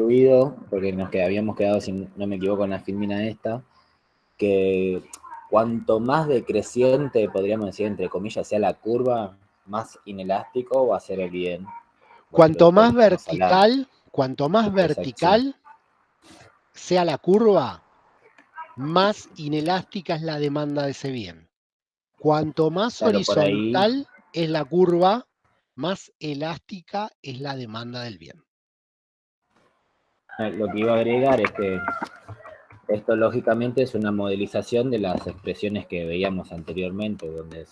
concluido, porque habíamos quedado, si no me equivoco, en la filmina esta, que cuanto más decreciente, podríamos decir, entre comillas, sea la curva, más inelástico va a ser el bien. Cuanto más Exacto. vertical sea la curva, más inelástica es la demanda de ese bien. Cuanto más Claro, por ahí, horizontal es la curva, más elástica es la demanda del bien. lo que iba a agregar es que esto lógicamente es una modelización de las expresiones que veíamos anteriormente, donde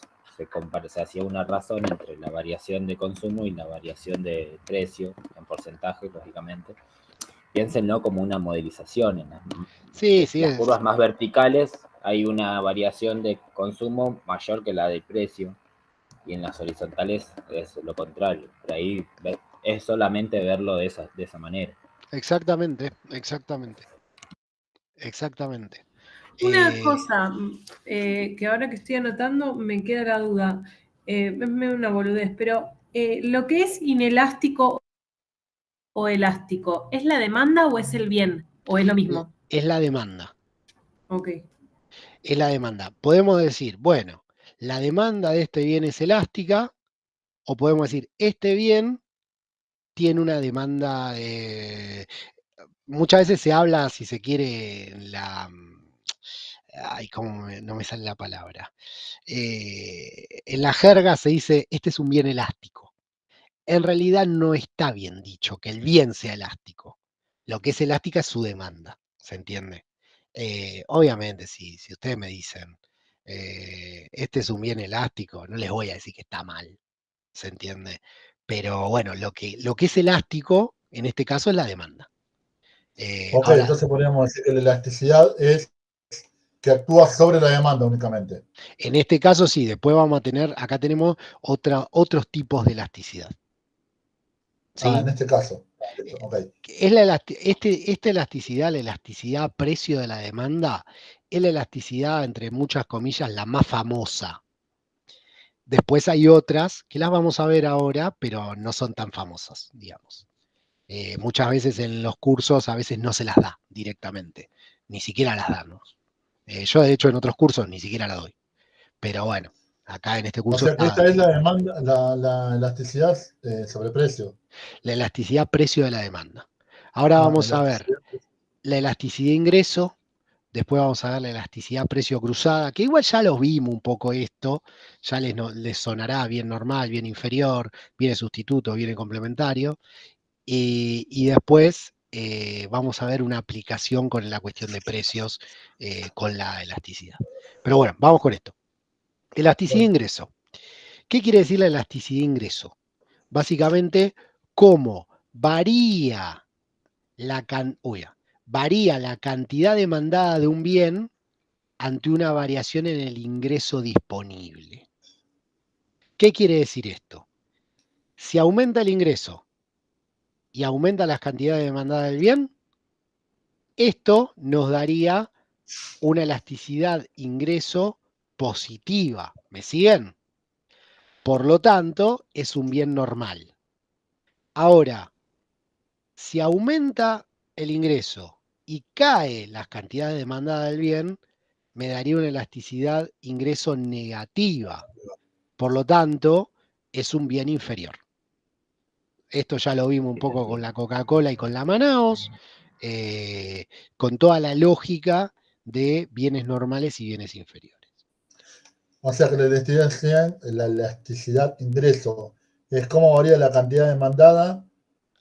se hacía una razón entre la variación de consumo y la variación de precio, en porcentaje, lógicamente. Piénsenlo como una modelización. En las curvas más verticales hay una variación de consumo mayor que la de precio, y en las horizontales es lo contrario. Por ahí es solamente verlo de esa manera. Exactamente. Una cosa que ahora que estoy anotando me queda la duda, es una boludez, pero lo que es inelástico o elástico, ¿es la demanda o es el bien? ¿O es lo mismo? Es la demanda. Ok. Es la demanda. Podemos decir, bueno, la demanda de este bien es elástica, o podemos decir, este bien tiene una demanda de... Muchas veces se habla, si se quiere, Ay, no me sale la palabra. En la jerga se dice, este es un bien elástico. En realidad no está bien dicho que el bien sea elástico. Lo que es elástica es su demanda, ¿se entiende? Obviamente, si ustedes me dicen, este es un bien elástico, no les voy a decir que está mal, ¿se entiende? Pero bueno, lo que es elástico, en este caso, es la demanda. Ok, ahora, entonces podríamos decir que la elasticidad es que actúa sobre la demanda únicamente. En este caso sí, después vamos a tener, acá tenemos otros tipos de elasticidad. ¿Sí? En este caso. Okay. Esta elasticidad, la elasticidad precio de la demanda, es la elasticidad, entre muchas comillas, la más famosa. Después hay otras que las vamos a ver ahora, pero no son tan famosas, digamos. Muchas veces en los cursos a veces no se las da directamente, ni siquiera las damos. Yo de hecho en otros cursos ni siquiera la doy. Pero bueno, acá en este curso... O sea que esta es la demanda, la elasticidad sobre precio. La elasticidad precio de la demanda. Ahora vamos a ver la elasticidad ingreso, después vamos a ver la elasticidad precio cruzada, que igual ya los vimos un poco esto, ya les sonará bien normal, bien inferior, viene sustituto, viene complementario, y después vamos a ver una aplicación con la cuestión de precios con la elasticidad. Pero bueno, vamos con esto. Elasticidad ingreso. ¿Qué quiere decir la elasticidad ingreso? Básicamente, cómo varía la cantidad demandada de un bien ante una variación en el ingreso disponible. ¿Qué quiere decir esto? Si aumenta el ingreso y aumenta las cantidades demandadas del bien, esto nos daría una elasticidad ingreso positiva. ¿Me siguen? Por lo tanto, es un bien normal. Ahora, si aumenta el ingreso y cae las cantidades demandadas del bien, me daría una elasticidad ingreso negativa. Por lo tanto, es un bien inferior. Esto ya lo vimos un poco con la Coca-Cola y con la Manaos, con toda la lógica de bienes normales y bienes inferiores. O sea que la elasticidad ingreso es cómo varía la cantidad demandada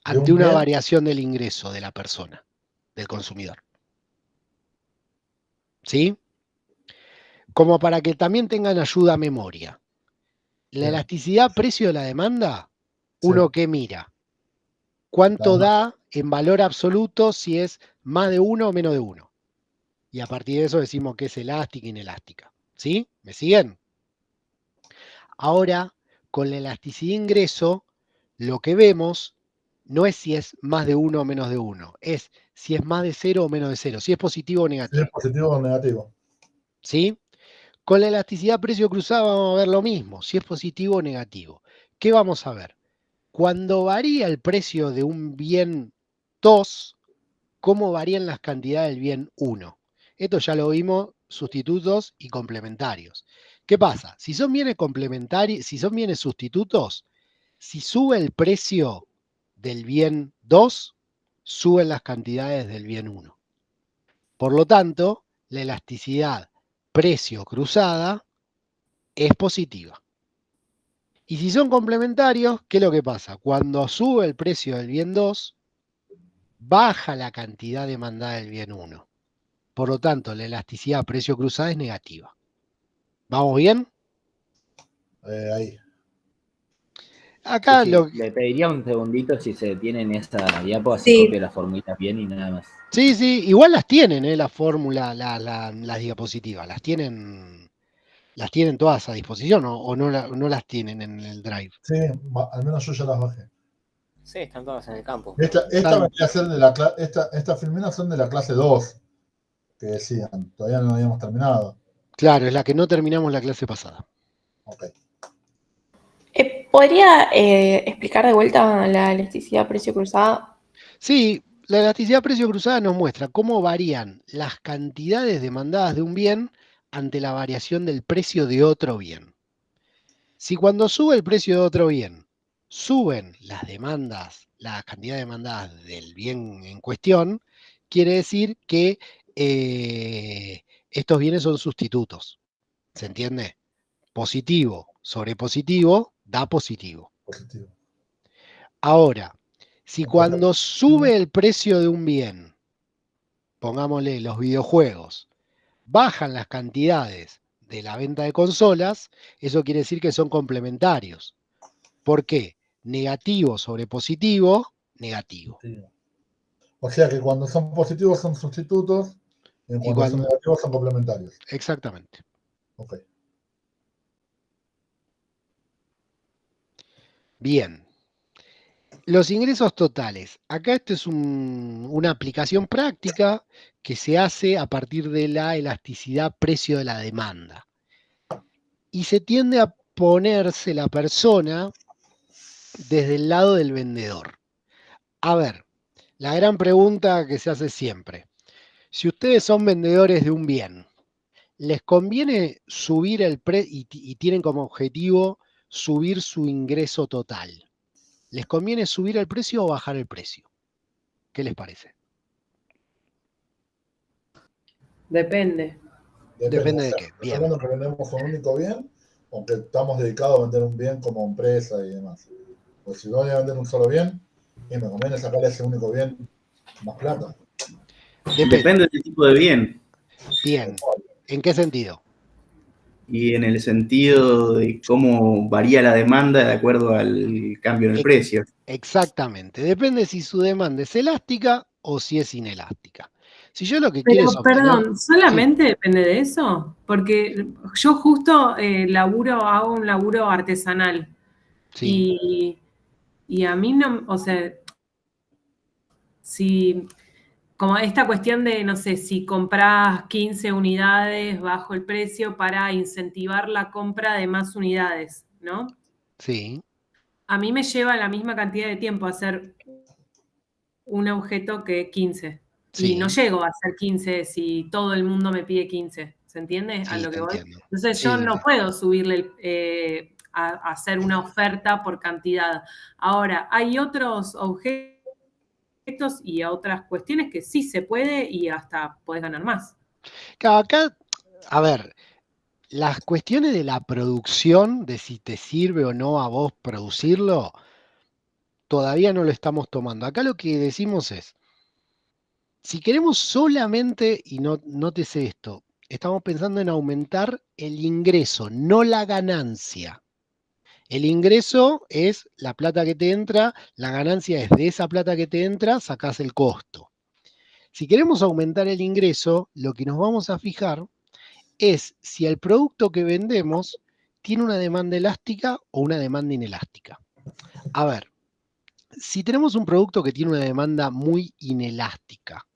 ante una variación del ingreso de la persona, del consumidor. ¿Sí? Como para que también tengan ayuda a memoria. La elasticidad precio de la demanda, uno que mira, ¿cuánto da en valor absoluto si es más de 1 o menos de 1? Y a partir de eso decimos que es elástica e inelástica. ¿Sí? ¿Me siguen? Ahora, con la elasticidad ingreso, lo que vemos no es si es más de 1 o menos de 1, es si es más de 0 o menos de 0, si es positivo o negativo. Si es positivo o negativo. ¿Sí? Con la elasticidad precio cruzada vamos a ver lo mismo, si es positivo o negativo. ¿Qué vamos a ver? Cuando varía el precio de un bien TOS, cómo varían las cantidades del bien 1. Esto ya lo vimos, sustitutos y complementarios. ¿Qué pasa? Si son bienes complementarios, si son bienes sustitutos, si sube el precio del bien 2, suben las cantidades del bien 1. Por lo tanto, la elasticidad precio cruzada es positiva. Y si son complementarios, ¿qué es lo que pasa? Cuando sube el precio del bien 2, baja la cantidad demandada del bien 1. Por lo tanto, la elasticidad precio cruzada es negativa. ¿Vamos bien? Ahí. Acá Sí, lo... le pediría un segundito si se detienen esa diapo, así Sí. copio las formulitas bien y nada más. Sí, igual las tienen, la fórmula, las diapositivas, las tienen todas a disposición o no las tienen en el Drive. Sí, al menos yo ya las bajé. Sí, están todas en el campo. Esta vendría a ser estas filminas son de la clase 2, que decían, todavía no habíamos terminado. Claro, es la que no terminamos la clase pasada. Ok. ¿Podría explicar de vuelta la elasticidad precio cruzada? Sí, la elasticidad precio cruzada nos muestra cómo varían las cantidades demandadas de un bien ante la variación del precio de otro bien. Si cuando sube el precio de otro bien, suben las demandas, las cantidades demandadas del bien en cuestión, quiere decir que estos bienes son sustitutos. ¿Se entiende? Positivo sobre positivo da positivo. Positivo. Ahora, si cuando sube el precio de un bien, pongámosle los videojuegos, bajan las cantidades de la venta de consolas, eso quiere decir que son complementarios. ¿Por qué? Negativo sobre positivo, negativo. O sea que cuando son positivos son sustitutos y cuando son negativos son complementarios. Exactamente. Ok. Bien. Los ingresos totales. Acá esto es una aplicación práctica que se hace a partir de la elasticidad precio de la demanda. Y se tiende a ponerse la persona desde el lado del vendedor. A ver, la gran pregunta que se hace siempre. Si ustedes son vendedores de un bien, ¿les conviene subir el precio y tienen como objetivo subir su ingreso total? ¿Les conviene subir el precio o bajar el precio? ¿Qué les parece? Depende. Depende de qué. Bien. Hablando que vendemos un único bien, aunque estamos dedicados a vender un bien como empresa y demás. Pues si voy a vender un solo bien, y me conviene sacarle ese único bien más plata. Depende del tipo de bien. Bien. ¿En qué sentido? Y en el sentido de cómo varía la demanda de acuerdo al cambio en el precio. Exactamente. Depende si su demanda es elástica o si es inelástica. Si yo lo que quiero es obtener... Perdón, ¿solamente depende de eso? Porque yo justo hago un laburo artesanal. Sí. Y a mí no, o sea, si, como esta cuestión de, no sé, si compras 15 unidades bajo el precio para incentivar la compra de más unidades, ¿no? Sí. A mí me lleva la misma cantidad de tiempo hacer un objeto que 15. Sí. Y no llego a hacer 15 si todo el mundo me pide 15. ¿Se entiende a lo que voy? Entiendo. Entonces yo no puedo subirle a hacer una oferta por cantidad. Ahora, hay otros objetos y otras cuestiones que sí se puede y hasta podés ganar más. Acá, a ver, las cuestiones de la producción, de si te sirve o no a vos producirlo, todavía no lo estamos tomando. Acá lo que decimos es, si queremos solamente, y nótese esto, estamos pensando en aumentar el ingreso, no la ganancia. El ingreso es la plata que te entra, la ganancia es de esa plata que te entra, sacás el costo. Si queremos aumentar el ingreso, lo que nos vamos a fijar es si el producto que vendemos tiene una demanda elástica o una demanda inelástica. A ver, si tenemos un producto que tiene una demanda muy inelástica,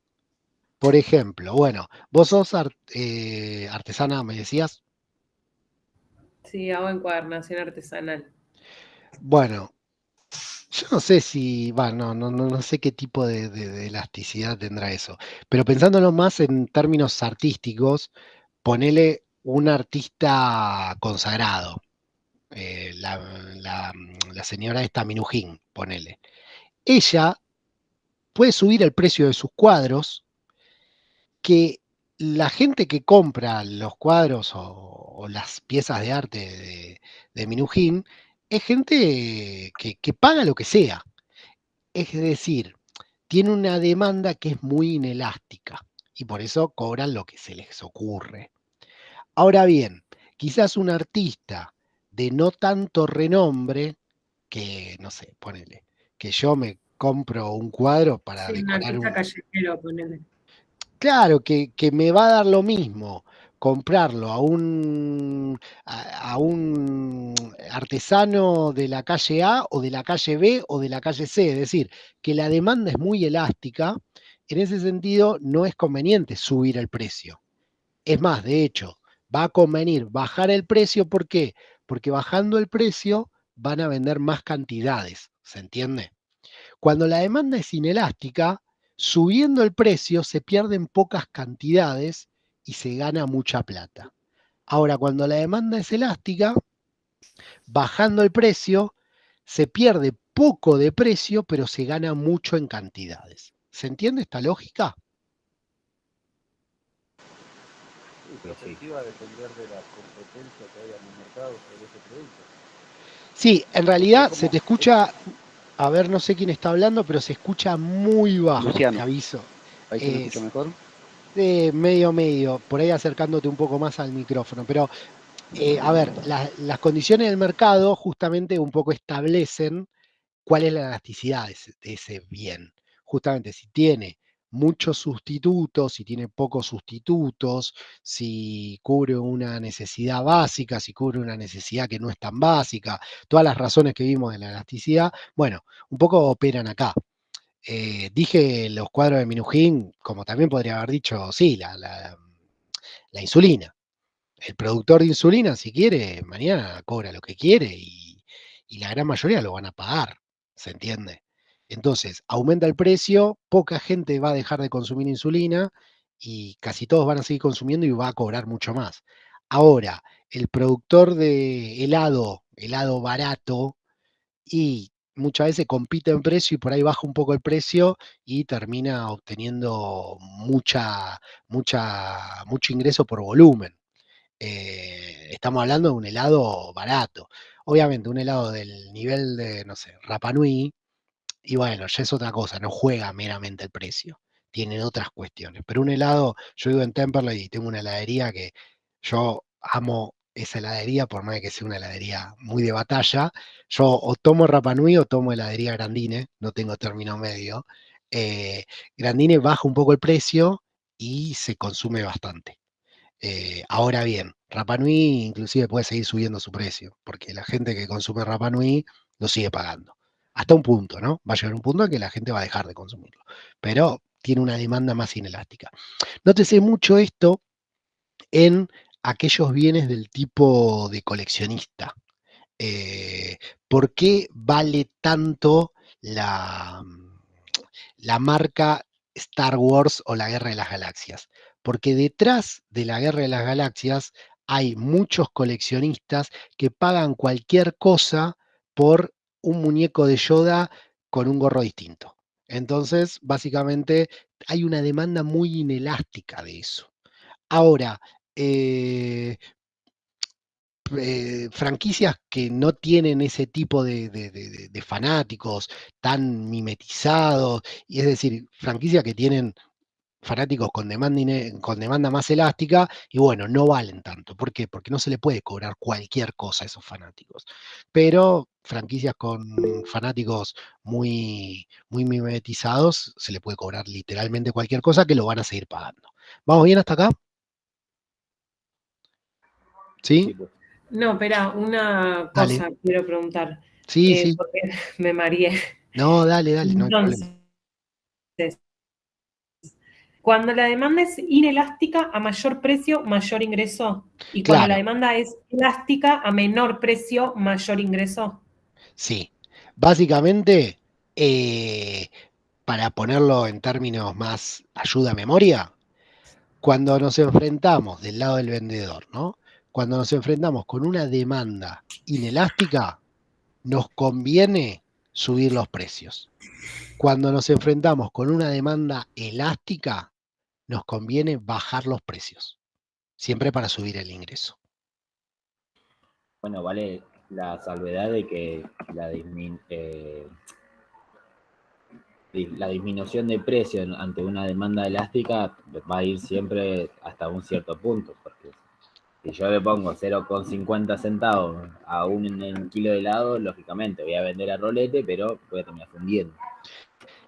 por ejemplo, bueno, vos sos artesana, me decías. Sí, hago encuadernación artesanal. Bueno, Yo no sé si, no sé qué tipo de elasticidad tendrá eso, pero pensándolo más en términos artísticos, ponele un artista consagrado, eh, la, la señora esta Minujín, ponele. Ella puede subir el precio de sus cuadros, que la gente que compra los cuadros o las piezas de arte de Minujín es gente que paga lo que sea. Es decir, tiene una demanda que es muy inelástica y por eso cobran lo que se les ocurre. Ahora bien, quizás un artista de no tanto renombre, que no sé, ponele, que yo me compro un cuadro para Sí, un decorar artista un... callejero, ponele. Claro, que me va a dar lo mismo comprarlo a un artesano de la calle A o de la calle B o de la calle C. Es decir, que la demanda es muy elástica. En ese sentido, no es conveniente subir el precio. Es más, de hecho, va a convenir bajar el precio. ¿Por qué? Porque bajando el precio van a vender más cantidades. ¿Se entiende? Cuando la demanda es inelástica, subiendo el precio se pierden pocas cantidades y se gana mucha plata. Ahora, cuando la demanda es elástica, bajando el precio, se pierde poco de precio, pero se gana mucho en cantidades. ¿Se entiende esta lógica? Perspectiva depender de la competencia que haya en el mercado sobre ese producto. Sí, en realidad se te Es escucha, a ver, no sé quién está hablando, pero se escucha muy bajo, Luciano. te aviso. Ahí se me escucha mejor. Medio, por ahí acercándote un poco más al micrófono, pero a ver, las condiciones del mercado justamente un poco establecen cuál es la elasticidad de ese bien. Justamente si tiene muchos sustitutos, si tiene pocos sustitutos, si cubre una necesidad básica, si cubre una necesidad que no es tan básica, todas las razones que vimos de la elasticidad, bueno, un poco operan acá. Dije los cuadros de Minujín, como también podría haber dicho, sí, la insulina. El productor de insulina, si quiere, mañana cobra lo que quiere y la gran mayoría lo van a pagar, ¿se entiende? Entonces, aumenta el precio, poca gente va a dejar de consumir insulina y casi todos van a seguir consumiendo y va a cobrar mucho más. Ahora, el productor de helado barato, y muchas veces compite en precio y por ahí baja un poco el precio y termina obteniendo mucho ingreso por volumen. Estamos hablando de un helado barato. Obviamente, un helado del nivel de, no sé, Rapa Nui, y bueno, ya es otra cosa, no juega meramente el precio, tienen otras cuestiones. Pero un helado, yo vivo en Temperley y tengo una heladería que yo amo esa heladería, por más que sea una heladería muy de batalla. Yo o tomo Rapa Nui o tomo heladería Grandine, no tengo término medio. Eh, Grandine baja un poco el precio y se consume bastante. Ahora bien, Rapa Nui inclusive puede seguir subiendo su precio, porque la gente que consume Rapa Nui lo sigue pagando. Hasta un punto, ¿no? Va a llegar un punto en que la gente va a dejar de consumirlo. Pero tiene una demanda más inelástica. Nótese mucho esto en aquellos bienes del tipo de coleccionista. ¿Por qué vale tanto la marca Star Wars o la Guerra de las Galaxias? Porque detrás de la Guerra de las Galaxias hay muchos coleccionistas que pagan cualquier cosa por un muñeco de Yoda con un gorro distinto. Entonces, básicamente, hay una demanda muy inelástica de eso. Ahora, franquicias que no tienen ese tipo de fanáticos tan mimetizados, y es decir, franquicias que tienen fanáticos con demanda más elástica, y bueno, no valen tanto. ¿Por qué? Porque no se le puede cobrar cualquier cosa a esos fanáticos. Pero franquicias con fanáticos muy mimetizados, se le puede cobrar literalmente cualquier cosa que lo van a seguir pagando. ¿Vamos bien hasta acá? ¿Sí? Pues. No, espera, una Dale. cosa quiero preguntar. Sí. Porque me mareé. No, dale, no hay problema. Entonces, cuando la demanda es inelástica, a mayor precio, mayor ingreso. Y cuando la Claro, demanda es elástica, a menor precio, mayor ingreso. sí. Básicamente, para ponerlo en términos más ayuda a memoria, cuando nos enfrentamos del lado del vendedor, ¿no? Cuando nos enfrentamos con una demanda inelástica, nos conviene subir los precios. Cuando nos enfrentamos con una demanda elástica, nos conviene bajar los precios, siempre para subir el ingreso. Bueno, vale la salvedad de que la disminución de precio ante una demanda elástica va a ir siempre hasta un cierto punto, porque si yo le pongo 0,50 centavos a un kilo de helado, lógicamente voy a vender a rolete, pero voy a terminar fundiendo.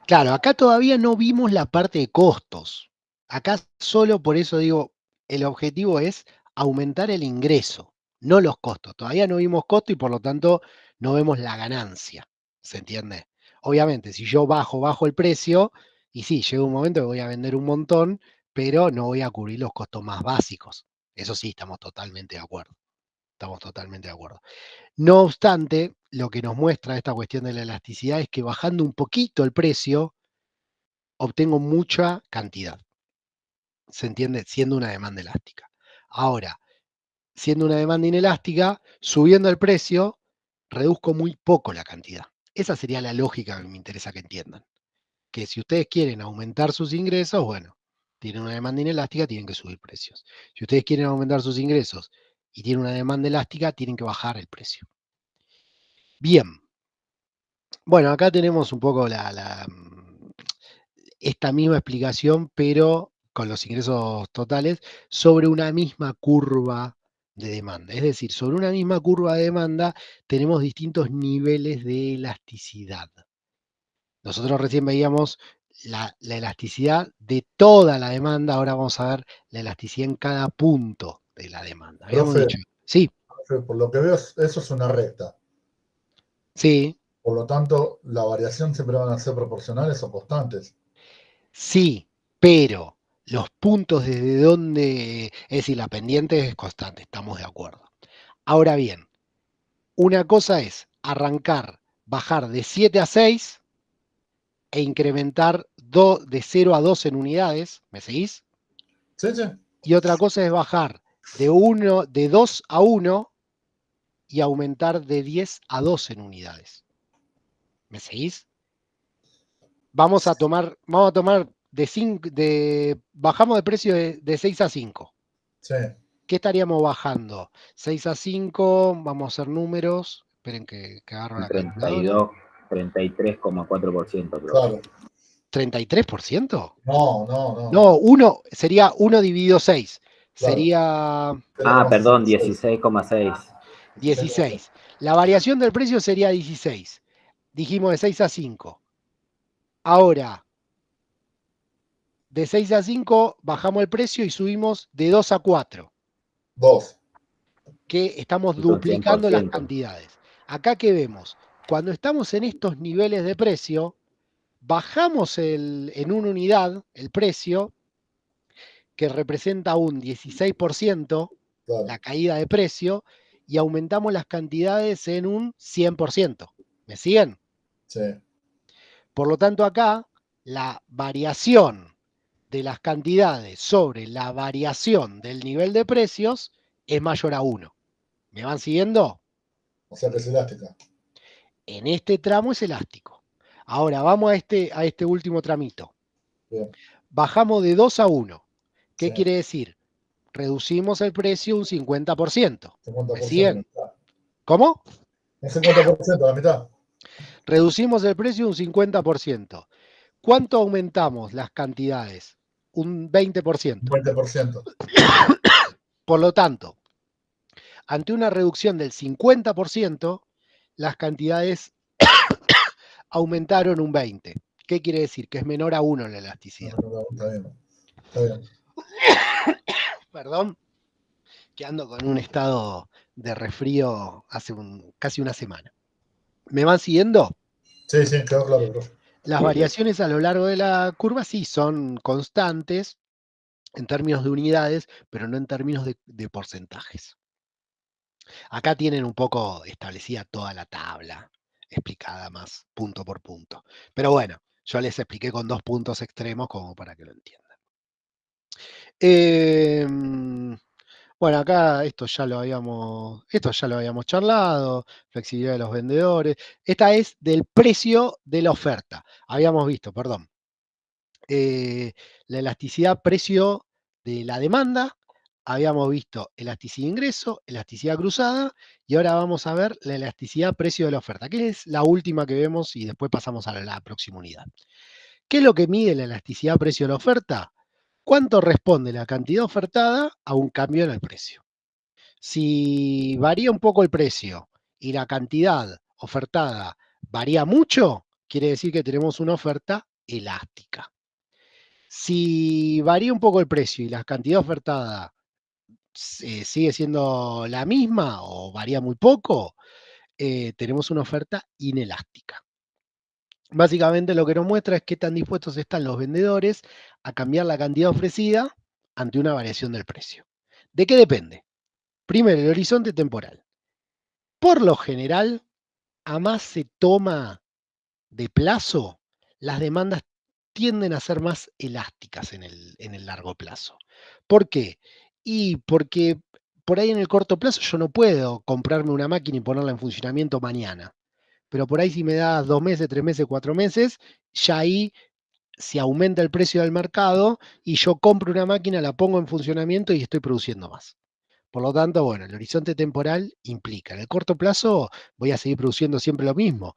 Claro, acá todavía no vimos la parte de costos. Acá solo por eso digo, el objetivo es aumentar el ingreso, no los costos. Todavía no vimos costo y por lo tanto no vemos la ganancia. ¿Se entiende? Obviamente, si yo bajo el precio, y sí, llega un momento que voy a vender un montón, pero no voy a cubrir los costos más básicos. Eso sí, estamos totalmente de acuerdo. Estamos totalmente de acuerdo. No obstante, lo que nos muestra esta cuestión de la elasticidad es que bajando un poquito el precio, obtengo mucha cantidad. ¿Se entiende? Siendo una demanda elástica. Ahora, siendo una demanda inelástica, subiendo el precio, reduzco muy poco la cantidad. Esa sería la lógica que me interesa que entiendan. Que si ustedes quieren aumentar sus ingresos, bueno, tienen una demanda inelástica, tienen que subir precios. Si ustedes quieren aumentar sus ingresos y tienen una demanda elástica, tienen que bajar el precio. Bien. Bueno, acá tenemos un poco esta misma explicación, pero con los ingresos totales, sobre una misma curva de demanda. Es decir, sobre una misma curva de demanda tenemos distintos niveles de elasticidad. Nosotros recién veíamos la elasticidad de toda la demanda, ahora vamos a ver la elasticidad en cada punto de la demanda. Habíamos Profe, dicho, sí, profe, por lo que veo, eso es una recta. sí, Por lo tanto, la variación siempre van a ser proporcionales o constantes. sí, pero los puntos desde donde, es decir, la pendiente es constante, estamos de acuerdo. Ahora bien, una cosa es arrancar, bajar de 7 a 6 e incrementar de 0 a 2 en unidades, ¿me seguís? Sí, sí. Y otra cosa es bajar de 2 a 1 y aumentar de 10 a 2 en unidades. ¿Me seguís? Vamos a tomar bajamos de precio de 6 a 5. Sí. ¿Qué estaríamos bajando? 6 a 5, vamos a hacer números. Esperen que agarro la calculadora. 33,4%. Claro. ¿33%? No. No, sería 1 dividido 6. Claro. Sería Perdón, 16,6. 16. La variación del precio sería 16. Dijimos de 6 a 5. Ahora, de 6 a 5 bajamos el precio y subimos de 2 a 4. 2. Que estamos Son duplicando las 100%. cantidades. Acá que vemos, cuando estamos en estos niveles de precio, bajamos en una unidad el precio, que representa un 16%, Claro. la caída de precio, y aumentamos las cantidades en un 100%. ¿Me siguen? Sí. Por lo tanto, acá la variación de las cantidades sobre la variación del nivel de precios es mayor a 1. ¿Me van siguiendo? O sea que es elástica. En este tramo es elástico. Ahora vamos a este último tramito. Bien. Bajamos de 2 a 1. ¿Qué Sí. quiere decir? Reducimos el precio un 50%. 50%. ¿Me siguen? La mitad. ¿Cómo? Un 50%, la mitad. Reducimos el precio un 50%. ¿Cuánto aumentamos las cantidades? Un 20%. 20%. Por lo tanto, ante una reducción del 50%, las cantidades aumentaron un 20%. ¿Qué quiere decir? Que es menor a 1 la elasticidad. Está bien. Está bien. Perdón, que ando con un estado de resfrío hace casi una semana. ¿Me van siguiendo? Sí, quedó claro, profe. Las variaciones a lo largo de la curva sí son constantes en términos de unidades, pero no en términos de porcentajes. Acá tienen un poco establecida toda la tabla. explicada más punto por punto. Pero bueno, yo les expliqué con 2 puntos extremos como para que lo entiendan. Bueno, acá esto ya lo habíamos charlado, flexibilidad de los vendedores. Esta es del precio de la oferta. Habíamos visto, perdón, la elasticidad precio de la demanda, habíamos visto elasticidad de ingreso, elasticidad cruzada, y ahora vamos a ver la elasticidad precio de la oferta, que es la última que vemos y después pasamos a la próxima unidad. ¿Qué es lo que mide la elasticidad precio de la oferta? ¿Cuánto responde la cantidad ofertada a un cambio en el precio? Si varía un poco el precio y la cantidad ofertada varía mucho, quiere decir que tenemos una oferta elástica. Si varía un poco el precio y la cantidad ofertada sigue siendo la misma o varía muy poco, tenemos una oferta inelástica. Básicamente lo que nos muestra es qué tan dispuestos están los vendedores a cambiar la cantidad ofrecida ante una variación del precio. ¿De qué depende? Primero, el horizonte temporal. Por lo general, a más se toma de plazo, las demandas tienden a ser más elásticas en el largo plazo. ¿Por qué? Y porque por ahí en el corto plazo yo no puedo comprarme una máquina y ponerla en funcionamiento mañana. Pero por ahí si me das 2 meses, 3 meses, 4 meses, ya ahí se aumenta el precio del mercado y yo compro una máquina, la pongo en funcionamiento y estoy produciendo más. Por lo tanto, bueno, el horizonte temporal implica, en el corto plazo voy a seguir produciendo siempre lo mismo,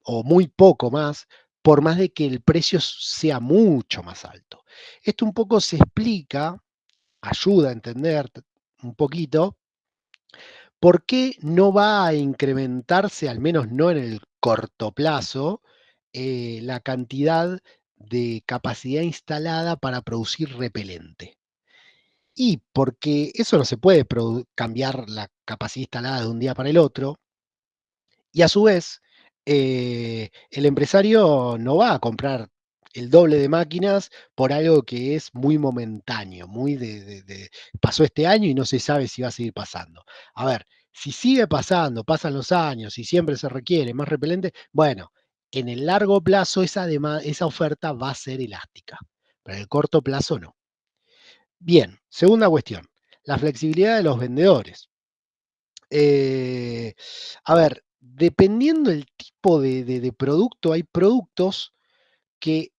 o muy poco más, por más de que el precio sea mucho más alto. Esto un poco se explica, ayuda a entender un poquito, por qué no va a incrementarse, al menos no en el corto plazo, la cantidad de capacidad instalada para producir repelente. Y porque eso no se puede cambiar la capacidad instalada de un día para el otro, y a su vez, el empresario no va a comprar el doble de máquinas por algo que es muy momentáneo, muy pasó este año y no se sabe si va a seguir pasando. A ver, si sigue pasando, pasan los años y siempre se requiere más repelente, bueno, en el largo plazo esa oferta va a ser elástica, pero en el corto plazo no. Bien, segunda cuestión, la flexibilidad de los vendedores. A ver, dependiendo del tipo de producto, hay productos que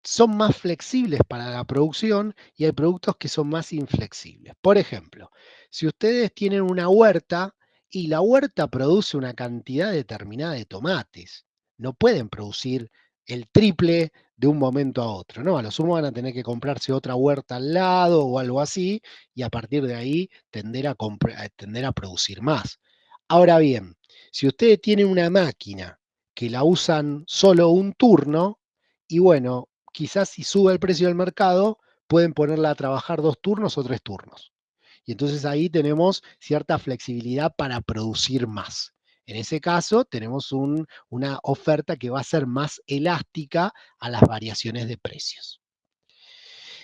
son más flexibles para la producción y hay productos que son más inflexibles. Por ejemplo, si ustedes tienen una huerta y la huerta produce una cantidad determinada de tomates, no pueden producir el triple de un momento a otro, ¿no? A lo sumo van a tener que comprarse otra huerta al lado o algo así y a partir de ahí tender a producir más. Ahora bien, si ustedes tienen una máquina que la usan solo un turno, y bueno, quizás si sube el precio del mercado, pueden ponerla a trabajar 2 turnos o 3 turnos. Y entonces ahí tenemos cierta flexibilidad para producir más. En ese caso, tenemos una oferta que va a ser más elástica a las variaciones de precios.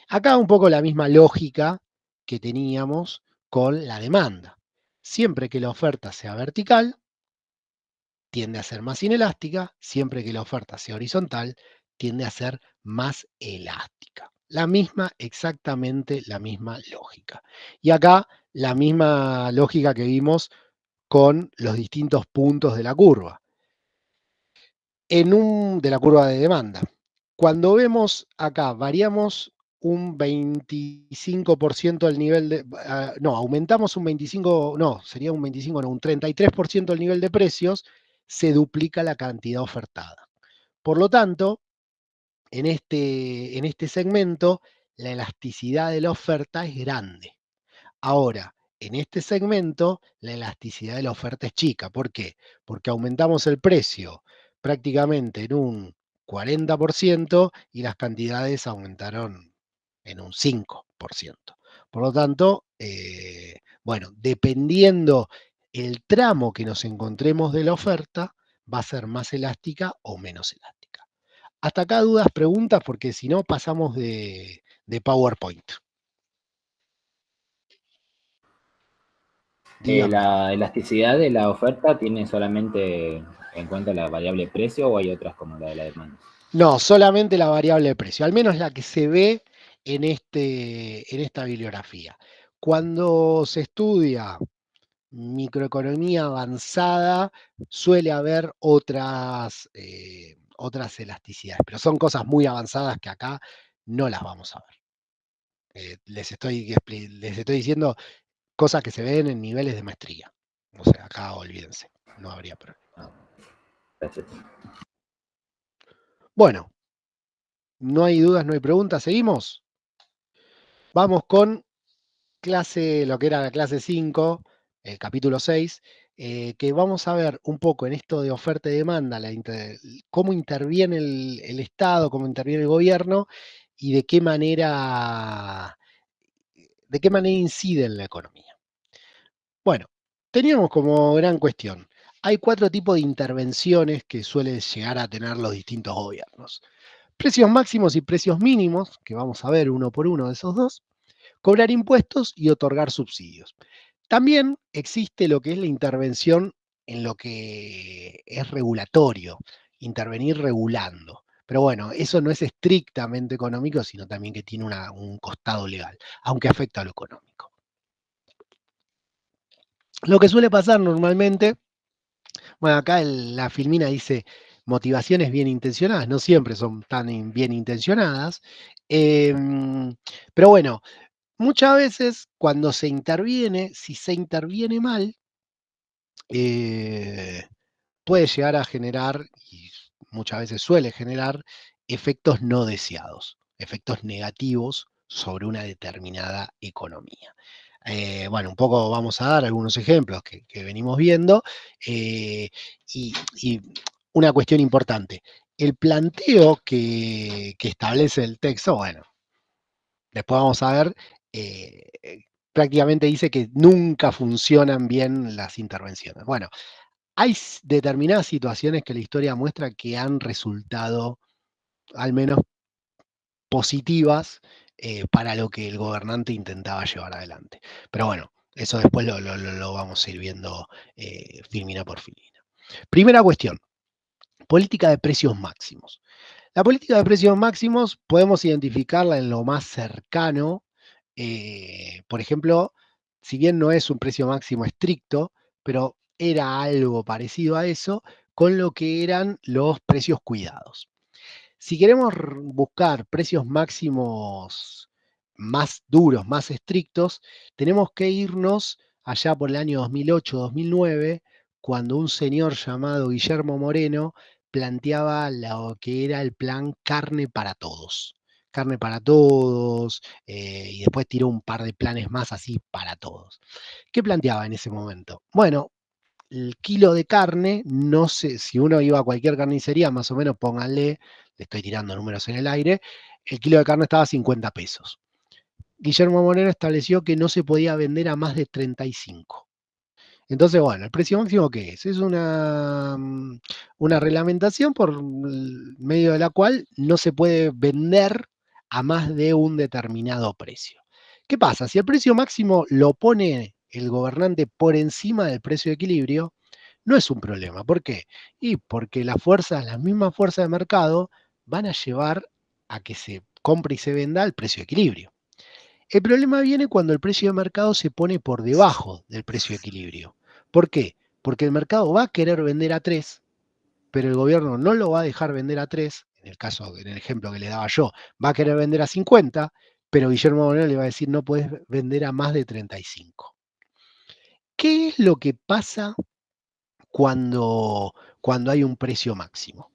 Acá un poco la misma lógica que teníamos con la demanda. Siempre que la oferta sea vertical, tiende a ser más inelástica, siempre que la oferta sea horizontal, tiende a ser más elástica. Exactamente la misma lógica. Y acá la misma lógica que vimos con los distintos puntos de la curva. De la curva de demanda. Cuando vemos acá, variamos un 25% el nivel de... aumentamos un 25%, no, sería un 25%, no, un 33% el nivel de precios, se duplica la cantidad ofertada. Por lo tanto, en este segmento, la elasticidad de la oferta es grande. Ahora, en este segmento, la elasticidad de la oferta es chica. ¿Por qué? Porque aumentamos el precio prácticamente en un 40% y las cantidades aumentaron en un 5%. Por lo tanto, bueno, dependiendo el tramo que nos encontremos de la oferta, va a ser más elástica o menos elástica. Hasta acá dudas, preguntas, porque si no pasamos de PowerPoint. La elasticidad de la oferta tiene solamente en cuenta la variable precio o hay otras como la de la demanda? No, solamente la variable de precio, al menos la que se ve en esta bibliografía. Cuando se estudia microeconomía avanzada, suele haber otras elasticidades, pero son cosas muy avanzadas que acá no las vamos a ver. Les estoy diciendo cosas que se ven en niveles de maestría. O sea, acá olvídense, no habría problema. Gracias. Bueno, no hay dudas, no hay preguntas, ¿seguimos? Vamos con lo que era la clase 5, el capítulo 6, que vamos a ver un poco en esto de oferta y demanda, cómo interviene el Estado, cómo interviene el gobierno y de qué manera incide en la economía. Bueno, teníamos como gran cuestión, hay 4 tipos de intervenciones que suelen llegar a tener los distintos gobiernos. Precios máximos y precios mínimos, que vamos a ver uno por uno de esos dos, cobrar impuestos y otorgar subsidios. También existe lo que es la intervención en lo que es regulatorio, intervenir regulando. Pero bueno, eso no es estrictamente económico, sino también que tiene un costado legal, aunque afecta a lo económico. Lo que suele pasar normalmente, bueno, acá la filmina dice motivaciones bien intencionadas, no siempre son tan bien intencionadas, pero bueno, muchas veces cuando se interviene, si se interviene mal, puede llegar a generar, y muchas veces suele generar, efectos no deseados, efectos negativos sobre una determinada economía. Bueno, un poco vamos a dar algunos ejemplos que venimos viendo, y una cuestión importante, el planteo que establece el texto, bueno, después vamos a ver, prácticamente dice que nunca funcionan bien las intervenciones. Bueno, hay determinadas situaciones que la historia muestra que han resultado al menos positivas para lo que el gobernante intentaba llevar adelante. Pero bueno, eso después lo vamos a ir viendo filmina por filmina. Primera cuestión, política de precios máximos. La política de precios máximos podemos identificarla en lo más cercano. Por ejemplo, si bien no es un precio máximo estricto, pero era algo parecido a eso con lo que eran los precios cuidados. Si queremos buscar precios máximos más duros, más estrictos, tenemos que irnos allá por el año 2008-2009, cuando un señor llamado Guillermo Moreno planteaba lo que era el plan Carne para Todos. Carne para Todos, y después tiró un par de planes más así para todos. ¿Qué planteaba en ese momento? Bueno, el kilo de carne, no sé, si uno iba a cualquier carnicería, más o menos pónganle, le estoy tirando números en el aire, el kilo de carne estaba a 50 pesos. Guillermo Moreno estableció que no se podía vender a más de 35. Entonces, bueno, ¿el precio máximo qué es? Es una reglamentación por medio de la cual no se puede vender a más de un determinado precio. ¿Qué pasa? Si el precio máximo lo pone el gobernante por encima del precio de equilibrio, no es un problema. ¿Por qué? Y porque las mismas fuerzas de mercado van a llevar a que se compre y se venda al precio de equilibrio. El problema viene cuando el precio de mercado se pone por debajo del precio de equilibrio. ¿Por qué? Porque el mercado va a querer vender a 3, pero el gobierno no lo va a dejar vender a 3, en el ejemplo que le daba yo, va a querer vender a 50, pero Guillermo Moreno le va a decir no puedes vender a más de 35. ¿Qué es lo que pasa cuando hay un precio máximo?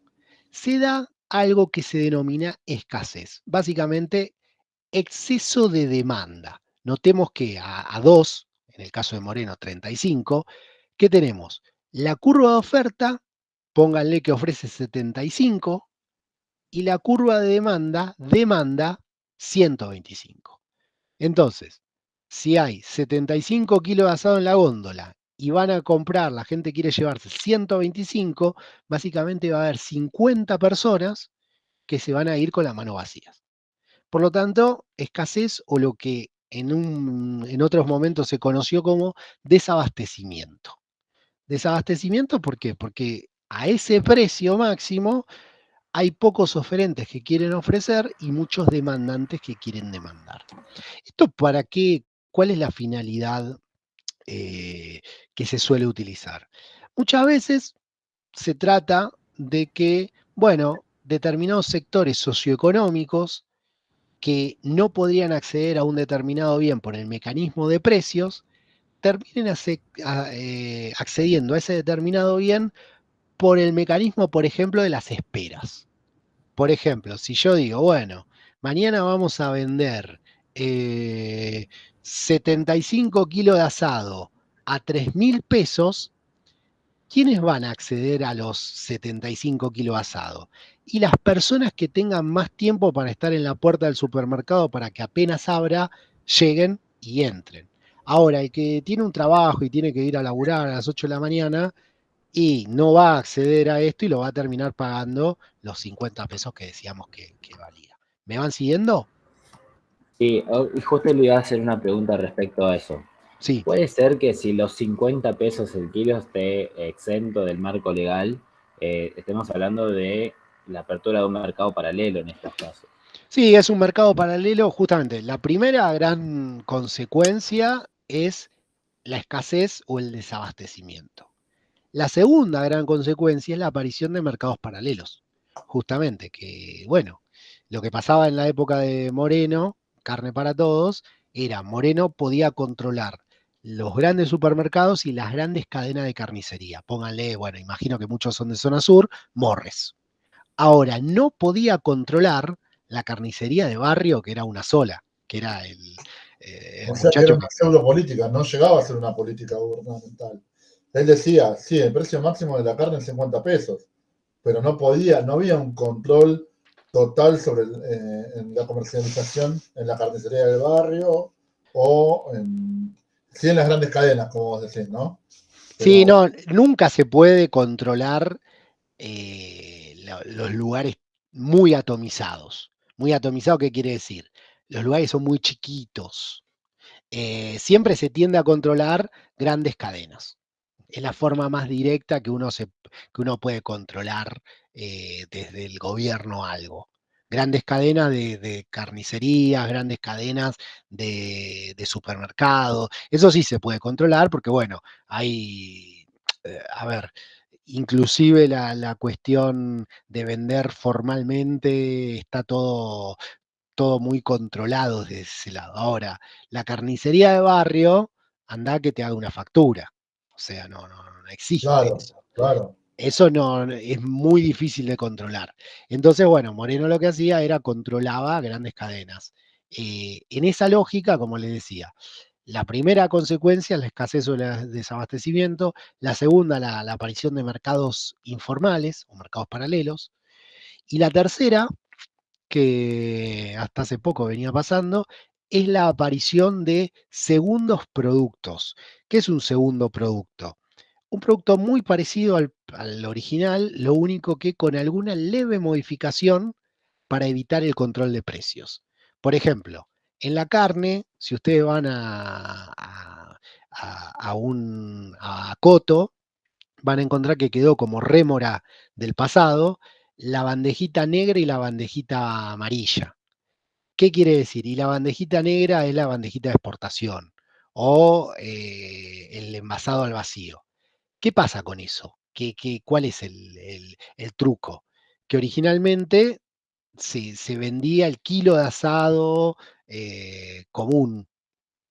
Se da algo que se denomina escasez. Básicamente, exceso de demanda. Notemos que a 2, en el caso de Moreno 35, ¿qué tenemos? La curva de oferta, pónganle que ofrece 75, y la curva de demanda 125. Entonces, si hay 75 kilos de asado en la góndola y van a comprar, la gente quiere llevarse 125, básicamente va a haber 50 personas que se van a ir con las manos vacías. Por lo tanto, escasez o lo que en otros momentos se conoció como desabastecimiento. ¿Desabastecimiento por qué? Porque a ese precio máximo hay pocos oferentes que quieren ofrecer y muchos demandantes que quieren demandar. ¿Esto para qué? ¿Cuál es la finalidad que se suele utilizar? Muchas veces se trata de que, bueno, determinados sectores socioeconómicos que no podrían acceder a un determinado bien por el mecanismo de precios, terminen accediendo a ese determinado bien por el mecanismo, por ejemplo, de las esperas. Por ejemplo, si yo digo, bueno, mañana vamos a vender 75 kilos de asado a 3.000 pesos, ¿quiénes van a acceder a los 75 kilos de asado? Y las personas que tengan más tiempo para estar en la puerta del supermercado para que apenas abra, lleguen y entren. Ahora, el que tiene un trabajo y tiene que ir a laburar a las 8 de la mañana y no va a acceder a esto y lo va a terminar pagando los 50 pesos que decíamos que valía. ¿Me van siguiendo? Sí, y justo le iba a hacer una pregunta respecto a eso. Sí. ¿Puede ser que si los 50 pesos el kilo esté exento del marco legal, estemos hablando de la apertura de un mercado paralelo en estos casos? Sí, es un mercado paralelo, justamente. La primera gran consecuencia es la escasez o el desabastecimiento. La segunda gran consecuencia es la aparición de mercados paralelos. Justamente, que bueno, lo que pasaba en la época de Moreno, carne para todos, era Moreno podía controlar los grandes supermercados y las grandes cadenas de carnicería. Pónganle, bueno, imagino que muchos son de zona sur, Morres. Ahora, no podía controlar la carnicería de barrio, que era una sola, que era el O sea que muchacho era una pseudo política, no llegaba a ser una política gubernamental. Él decía, sí, el precio máximo de la carne es 50 pesos, pero no había un control total sobre en la comercialización en la carnicería del barrio o sí en las grandes cadenas, como vos decís, ¿no? Pero, Sí, no, nunca se puede controlar los lugares muy atomizados. Muy atomizado, ¿qué quiere decir? Los lugares son muy chiquitos. Siempre se tiende a controlar grandes cadenas. Es la forma más directa que uno puede controlar desde el gobierno algo. Grandes cadenas de carnicerías, grandes cadenas de supermercados. Eso sí se puede controlar porque, bueno, hay, a ver, inclusive la cuestión de vender formalmente está todo muy controlado desde ese lado. Ahora, la carnicería de barrio, anda que te haga una factura. O sea, no existe claro, eso. claro. Eso no es muy difícil de controlar. Entonces, bueno, Moreno lo que hacía era controlaba grandes cadenas. En esa lógica, como les decía, la primera consecuencia es la escasez o el desabastecimiento, la segunda, la aparición de mercados informales o mercados paralelos, y la tercera, que hasta hace poco venía pasando, es la aparición de segundos productos. ¿Qué es un segundo producto? Un producto muy parecido al original, lo único que con alguna leve modificación para evitar el control de precios. Por ejemplo, en la carne, si ustedes van a Coto, van a encontrar que quedó como rémora del pasado la bandejita negra y la bandejita amarilla. ¿Qué quiere decir? Y la bandejita negra es la bandejita de exportación o el envasado al vacío. ¿Qué pasa con eso? ¿Cuál es el truco? Que originalmente se vendía el kilo de asado común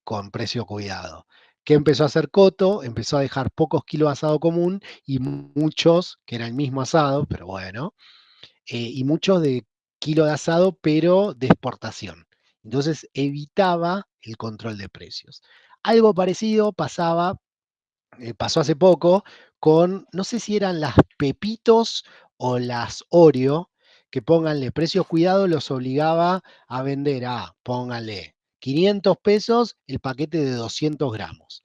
con precio cuidado. ¿Qué empezó a hacer Coto? Empezó a dejar pocos kilos de asado común y muchos, que era el mismo asado, pero bueno, y muchos de kilo de asado, pero de exportación. Entonces evitaba el control de precios. Algo parecido pasó hace poco con, no sé si eran las Pepitos o las Oreo, que pónganle precios cuidados, los obligaba a vender pónganle 500 pesos el paquete de 200 gramos.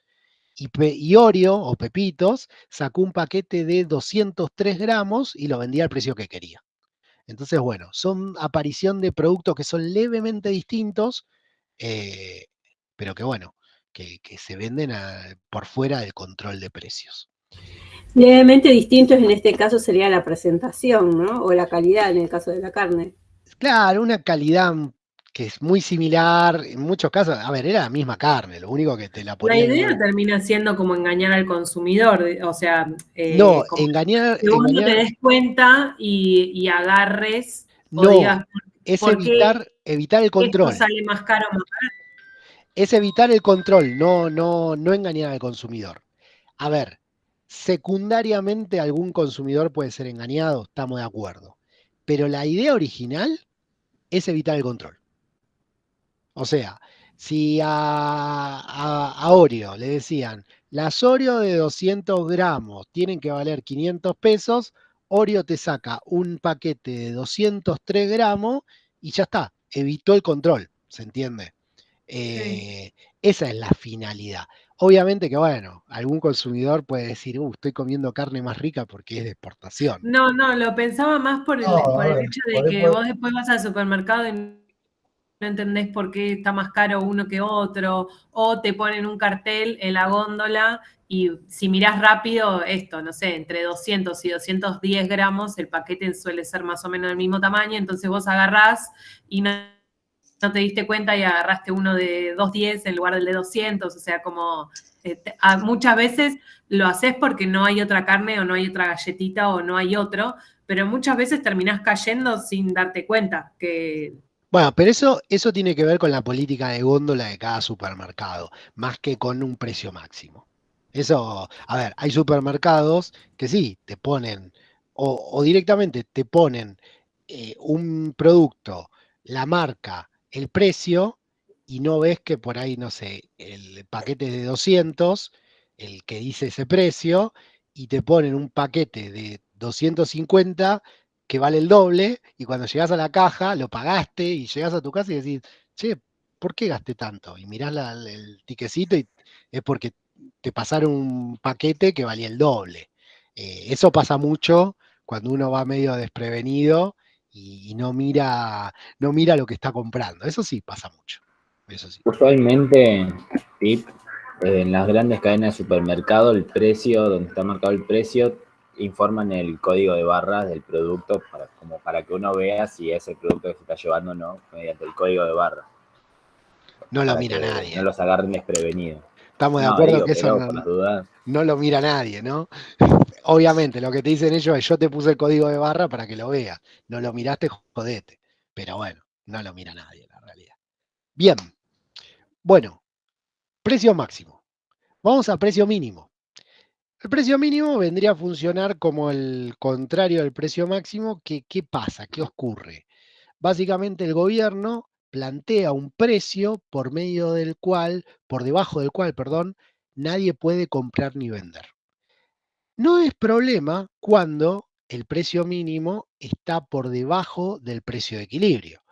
Y Oreo o Pepitos sacó un paquete de 203 gramos y lo vendía al precio que quería. Entonces, bueno, son aparición de productos que son levemente distintos, eh, pero que bueno, que se venden por fuera del control de precios. Levemente distintos en este caso sería la presentación, ¿no? O la calidad en el caso de la carne. Claro, una calidad que es muy similar, en muchos casos, a ver, era la misma carne, lo único que te la La ponían en idea termina siendo como engañar al consumidor, o sea, No, como engañar, que vos no te des cuenta y agarres o no, digas, es ¿por qué evitar el esto control. sale más caro o más barato? Es evitar el control, no engañar al consumidor. A ver, secundariamente algún consumidor puede ser engañado, estamos de acuerdo. Pero la idea original es evitar el control. O sea, si a Oreo le decían, las Oreo de 200 gramos tienen que valer 500 pesos, Oreo te saca un paquete de 203 gramos y ya está, evitó el control, ¿se entiende? Esa es la finalidad. Obviamente que, bueno, algún consumidor puede decir, estoy comiendo carne más rica porque es de exportación. No, lo pensaba más por el hecho de que vos después vas al supermercado y no entendés por qué está más caro uno que otro, o te ponen un cartel en la góndola y si mirás rápido esto, no sé, entre 200 y 210 gramos, el paquete suele ser más o menos del mismo tamaño, entonces vos agarrás y no te diste cuenta y agarraste uno de 210 en lugar del de 200, o sea, como muchas veces lo haces porque no hay otra carne o no hay otra galletita o no hay otro, pero muchas veces terminás cayendo sin darte cuenta que... Bueno, pero eso tiene que ver con la política de góndola de cada supermercado, más que con un precio máximo. Eso, a ver, hay supermercados que sí, te ponen, o directamente te ponen un producto, la marca, el precio, y no ves que por ahí, no sé, el paquete es de 200, el que dice ese precio, y te ponen un paquete de 250 que vale el doble, y cuando llegas a la caja, lo pagaste, y llegas a tu casa y decís, che, ¿por qué gasté tanto? Y mirás el tiquecito y es porque te pasaron un paquete que valía el doble. Eso pasa mucho cuando uno va medio desprevenido y no mira lo que está comprando. Eso sí pasa mucho. Eso sí. Usualmente, tip, en las grandes cadenas de supermercado, el precio, donde está marcado el precio, informan el código de barras del producto como para que uno vea si es el producto que se está llevando o no, mediante el código de barras. No lo Para mira que nadie. no los agarren desprevenidos. Estamos de No, acuerdo digo, que eso pero por las dudas. no lo mira nadie, ¿no? Obviamente, lo que te dicen ellos es yo te puse el código de barra para que lo veas. No lo miraste, jodete. Pero bueno, no lo mira nadie en la realidad. Bien. Bueno, precio máximo. Vamos a precio mínimo. El precio mínimo vendría a funcionar como el contrario del precio máximo. ¿Qué pasa? ¿Qué ocurre? Básicamente el gobierno plantea un precio por debajo del cual, perdón, nadie puede comprar ni vender. No es problema cuando el precio mínimo está por debajo del precio de equilibrio.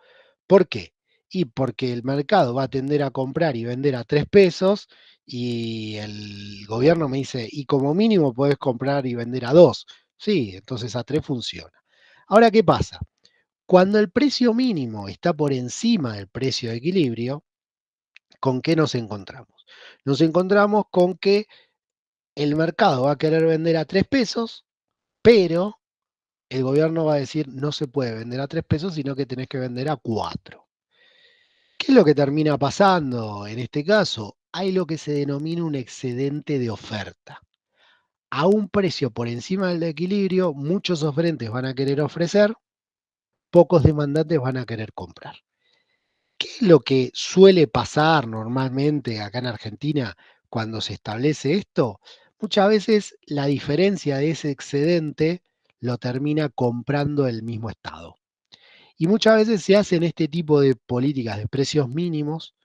¿Por qué? Y porque el mercado va a tender a comprar y vender a 3 pesos y el gobierno me dice, y como mínimo podés comprar y vender a 2. Sí, entonces a 3 funciona. Ahora, ¿qué pasa? Cuando el precio mínimo está por encima del precio de equilibrio, ¿con qué nos encontramos? Nos encontramos con que el mercado va a querer vender a 3 pesos, pero el gobierno va a decir no se puede vender a 3 pesos, sino que tenés que vender a 4. ¿Qué es lo que termina pasando en este caso? Hay lo que se denomina un excedente de oferta. A un precio por encima del equilibrio, muchos oferentes van a querer ofrecer, pocos demandantes van a querer comprar. ¿Qué es lo que suele pasar normalmente acá en Argentina cuando se establece esto? Muchas veces la diferencia de ese excedente lo termina comprando el mismo Estado. Y muchas veces se hacen este tipo de políticas de precios mínimos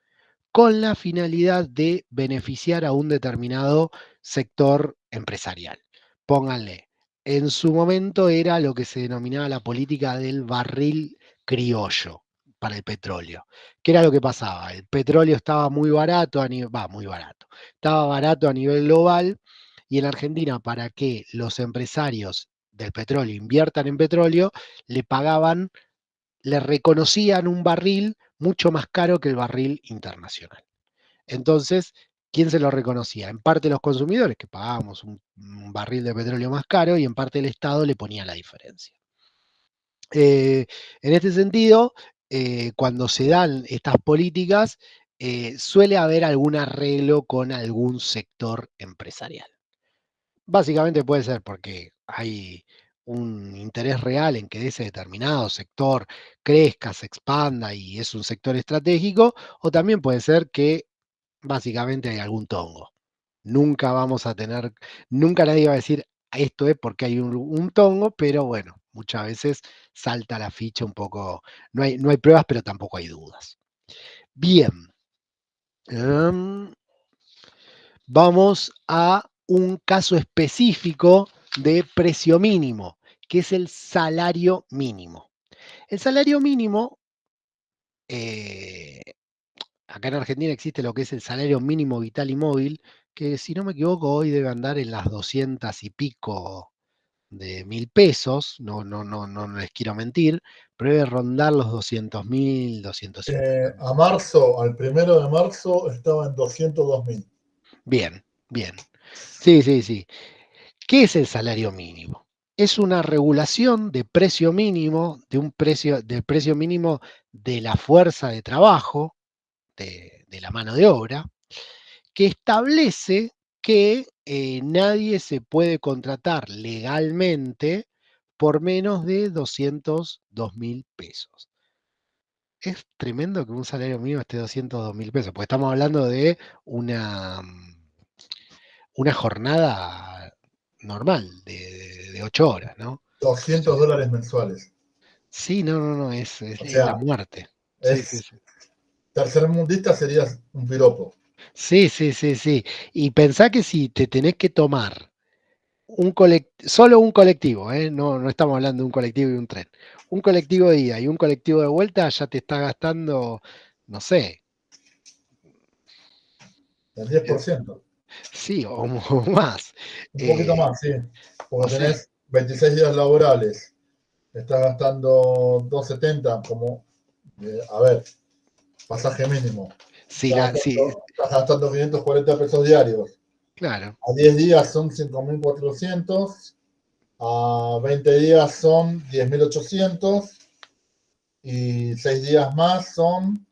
con la finalidad de beneficiar a un determinado sector empresarial. Pónganle, en su momento era lo que se denominaba la política del barril criollo para el petróleo. ¿Qué era lo que pasaba? El petróleo estaba muy barato, estaba barato a nivel global y en Argentina para que los empresarios del petróleo inviertan en petróleo, le reconocían un barril mucho más caro que el barril internacional. Entonces, ¿Quién se lo reconocía? En parte los consumidores, que pagábamos un barril de petróleo más caro, y en parte el Estado le ponía la diferencia. En este sentido, cuando se dan estas políticas, suele haber algún arreglo con algún sector empresarial. Básicamente puede ser porque hay un interés real en que ese determinado sector crezca, se expanda y es un sector estratégico, o también puede ser que básicamente hay algún tongo. Nunca vamos a tener, nunca nadie va a decir esto es porque hay un tongo, pero bueno, muchas veces salta la ficha un poco, no hay pruebas, pero tampoco hay dudas. Bien. Vamos a un caso específico de precio mínimo, que es el salario mínimo. El salario mínimo, acá en Argentina existe lo que es el salario mínimo vital y móvil, que si no me equivoco hoy debe andar en las 200 y pico de 1.000 pesos, no les quiero mentir, pero debe rondar los 200.000, 250.000. Al 1 de marzo estaba en 202.000. Bien, bien. Sí. ¿Qué es el salario mínimo? Es una regulación de precio mínimo, del precio mínimo de la fuerza de trabajo, de la mano de obra, que establece que nadie se puede contratar legalmente por menos de 202.000 pesos. Es tremendo que un salario mínimo esté 202.000 pesos, porque estamos hablando de una jornada normal de 8 horas, ¿no? $200 mensuales. Sí, no, es O la sea, muerte. Sí. Tercermundista sería un piropo. Sí. Y pensá que si te tenés que tomar solo un colectivo, no estamos hablando de un colectivo y un tren, un colectivo de ida y un colectivo de vuelta, ya te está gastando, no sé. El 10%. Sí, o más. Un poquito más, sí. Porque O sea, tenés 26 días laborales. Estás gastando 270 como, a ver, pasaje mínimo. sí, Estás gastando 540 pesos diarios. claro. A 10 días son 5.400. A 20 días son 10.800. Y 6 días más son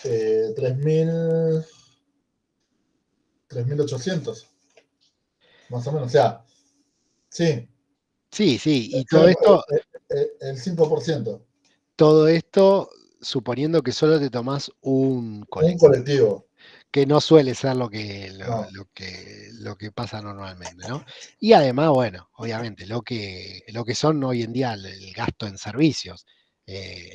3.800. Más o menos. O sea, sí. Sí, y todo esto, El 5%. todo esto suponiendo que solo te tomás un Un colectivo, colectivo. que no suele ser lo que pasa normalmente, ¿no? Y además, bueno, obviamente, lo que son hoy en día el gasto en servicios,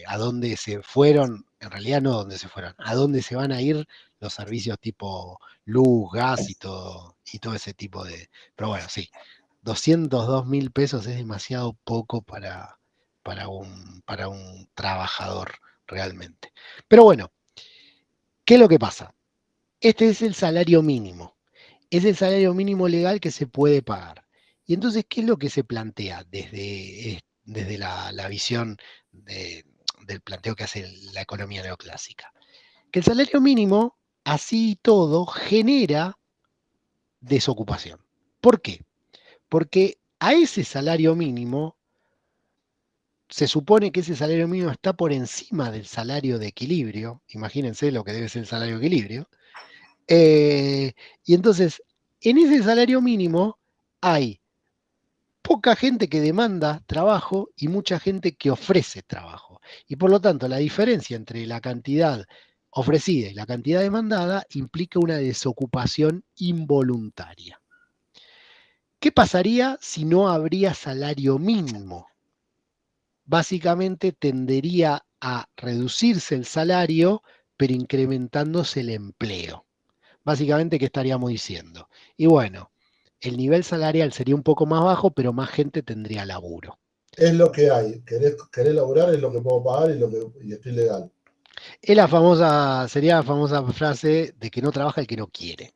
a dónde se fueron, en realidad no dónde se fueron, a dónde se van a ir los servicios tipo luz, gas y todo ese tipo de. Pero bueno, sí, 202.000 pesos es demasiado poco para un trabajador realmente. Pero bueno, ¿qué es lo que pasa? Este es el salario mínimo. Es el salario mínimo legal que se puede pagar. Y entonces, ¿qué es lo que se plantea desde la visión del planteo que hace la economía neoclásica? Que el salario mínimo, así y todo, genera desocupación. ¿Por qué? Porque a ese salario mínimo se supone que ese salario mínimo está por encima del salario de equilibrio. Imagínense lo que debe ser el salario de equilibrio. Y entonces, en ese salario mínimo hay poca gente que demanda trabajo y mucha gente que ofrece trabajo. Y por lo tanto, la diferencia entre la cantidad ofrecida y la cantidad demandada implica una desocupación involuntaria. ¿Qué pasaría si no habría salario mínimo? Básicamente tendería a reducirse el salario, pero incrementándose el empleo. Básicamente, ¿qué estaríamos diciendo? Y bueno, el nivel salarial sería un poco más bajo, pero más gente tendría laburo. Es lo que hay. Querés laburar, es lo que puedo pagar y estoy legal. Sería la famosa frase de que no trabaja el que no quiere.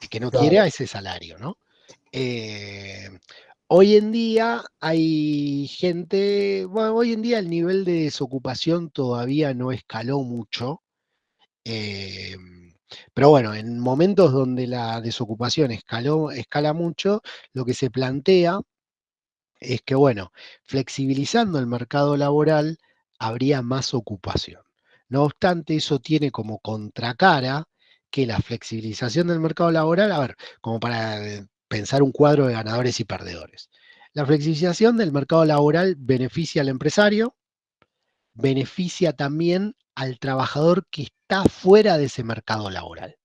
El que no quiere a ese salario, ¿no? Hoy en día hay gente, bueno, hoy en día el nivel de desocupación todavía no escaló mucho. Pero bueno, en momentos donde la desocupación escala mucho, lo que se plantea es que, bueno, flexibilizando el mercado laboral habría más ocupación. No obstante, eso tiene como contracara que la flexibilización del mercado laboral, a ver, como para pensar un cuadro de ganadores y perdedores. La flexibilización del mercado laboral beneficia al empresario, beneficia también al trabajador que está fuera de ese mercado laboral.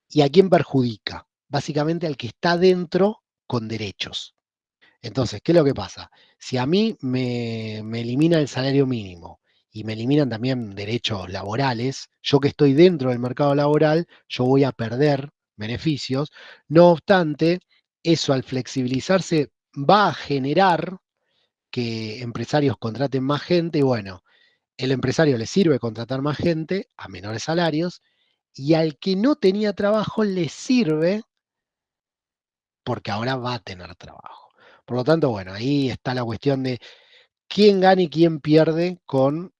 ¿Y a quién perjudica? Básicamente al que está dentro con derechos. Entonces, ¿qué es lo que pasa? Si a mí me elimina el salario mínimo y me eliminan también derechos laborales, yo que estoy dentro del mercado laboral, yo voy a perder beneficios. No obstante, eso al flexibilizarse va a generar que empresarios contraten más gente y bueno, el empresario le sirve contratar más gente a menores salarios y al que no tenía trabajo le sirve porque ahora va a tener trabajo. Por lo tanto, bueno, ahí está la cuestión de quién gana y quién pierde con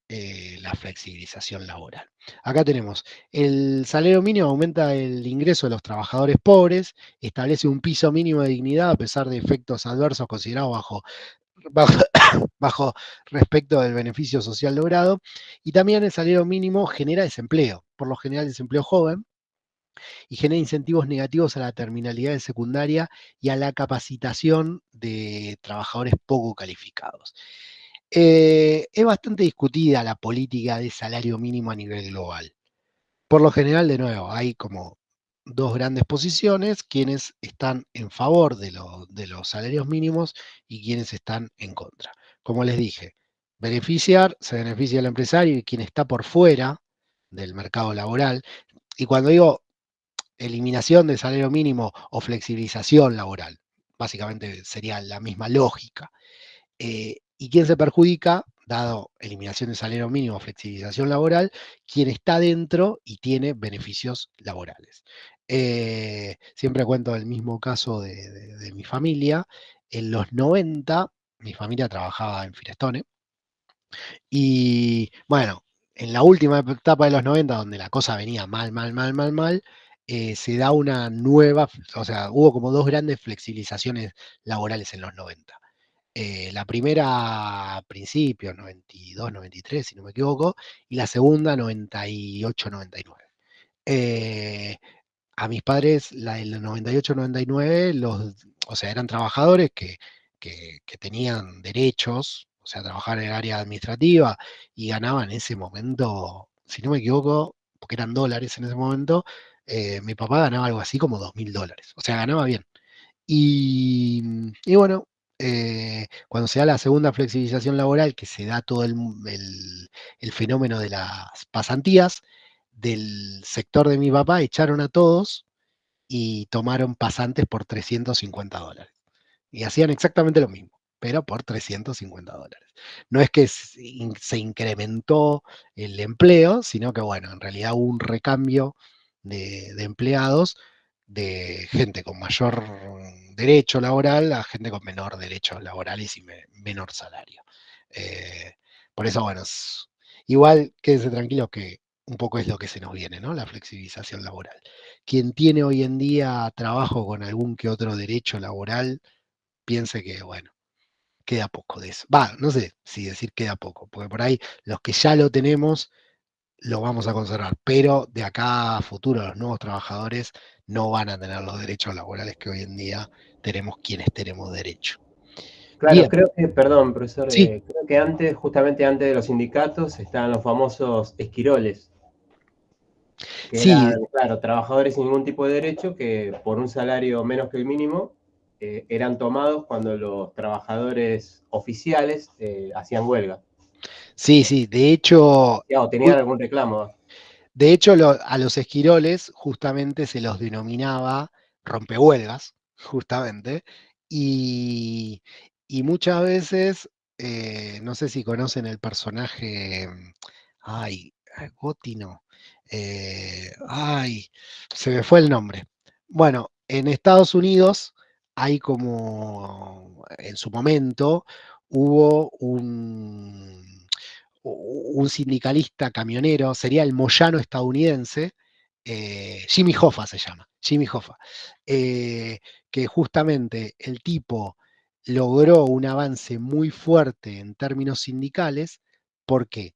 la flexibilización laboral. Acá tenemos, el salario mínimo aumenta el ingreso de los trabajadores pobres, establece un piso mínimo de dignidad a pesar de efectos adversos considerados bajo respecto del beneficio social logrado, y también el salario mínimo genera desempleo, por lo general desempleo joven, y genera incentivos negativos a la terminalidad de secundaria y a la capacitación de trabajadores poco calificados. Es bastante discutida la política de salario mínimo a nivel global. Por lo general, de nuevo, hay como dos grandes posiciones, quienes están en favor de los salarios mínimos y quienes están en contra. Como les dije, se beneficia el empresario y quien está por fuera del mercado laboral. Y cuando digo eliminación del salario mínimo o flexibilización laboral, básicamente sería la misma lógica. ¿Y quién se perjudica? Dado eliminación del salario mínimo, flexibilización laboral, quien está dentro y tiene beneficios laborales. Siempre cuento el mismo caso de mi familia. En los 90, mi familia trabajaba en Firestone. Y bueno, en la última etapa de los 90, donde la cosa venía mal, se da una nueva, o sea, hubo como dos grandes flexibilizaciones laborales en los 90. La primera a principios, 92, 93, si no me equivoco, y la segunda, 98, 99. A mis padres, la del 98, 99, o sea, eran trabajadores que tenían derechos, o sea, trabajar en el área administrativa y ganaban en ese momento, si no me equivoco, porque eran dólares en ese momento, mi papá ganaba algo así como $2000, o sea, ganaba bien. Y bueno, cuando se da la segunda flexibilización laboral, que se da todo el fenómeno de las pasantías, del sector de mi papá echaron a todos y tomaron pasantes por $350. Y hacían exactamente lo mismo, pero por $350. No es que se incrementó el empleo, sino que, bueno, en realidad hubo un recambio de empleados, de gente con mayor derecho laboral a gente con menor derechos laborales y menor salario. Por eso, bueno, igual quédense tranquilos que un poco es lo que se nos viene, ¿no? La flexibilización laboral. Quien tiene hoy en día trabajo con algún que otro derecho laboral, piense que, bueno, queda poco de eso. No sé si decir queda poco, porque por ahí los que ya lo tenemos, lo vamos a conservar, pero de acá a futuro los nuevos trabajadores no van a tener los derechos laborales que hoy en día tenemos quienes tenemos derecho. Claro, Bien. creo que, perdón, profesor, Sí. creo que antes, justamente antes de los sindicatos, estaban los famosos esquiroles, que Sí. eran, claro, trabajadores sin ningún tipo de derecho que por un salario menos que el mínimo eran tomados cuando los trabajadores oficiales hacían huelga. Sí, de hecho... O tenían algún reclamo. De hecho, a los esquiroles justamente se los denominaba rompehuelgas, justamente, y muchas veces, no sé si conocen el personaje, Gotti no, se me fue el nombre. Bueno, en Estados Unidos hay como, en su momento, hubo un sindicalista camionero, sería el Moyano estadounidense, Jimmy Hoffa se llama, Jimmy Hoffa, que justamente el tipo logró un avance muy fuerte en términos sindicales porque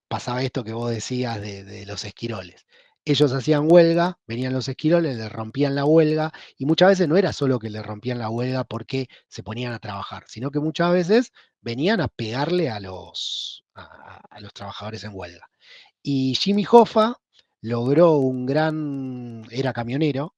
pasaba esto que vos decías de los esquiroles. Ellos hacían huelga, venían los esquiroles, les rompían la huelga, y muchas veces no era solo que les rompían la huelga porque se ponían a trabajar, sino que muchas veces venían a pegarle a los trabajadores en huelga. Y Jimmy Hoffa logró era camionero,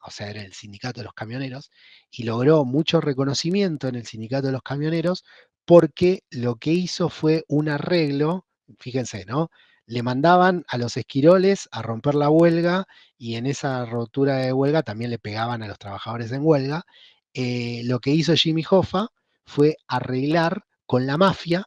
o sea, era el sindicato de los camioneros, y logró mucho reconocimiento en el sindicato de los camioneros porque lo que hizo fue un arreglo, fíjense, ¿no? Le mandaban a los esquiroles a romper la huelga y en esa rotura de huelga también le pegaban a los trabajadores en huelga. Lo que hizo Jimmy Hoffa fue arreglar con la mafia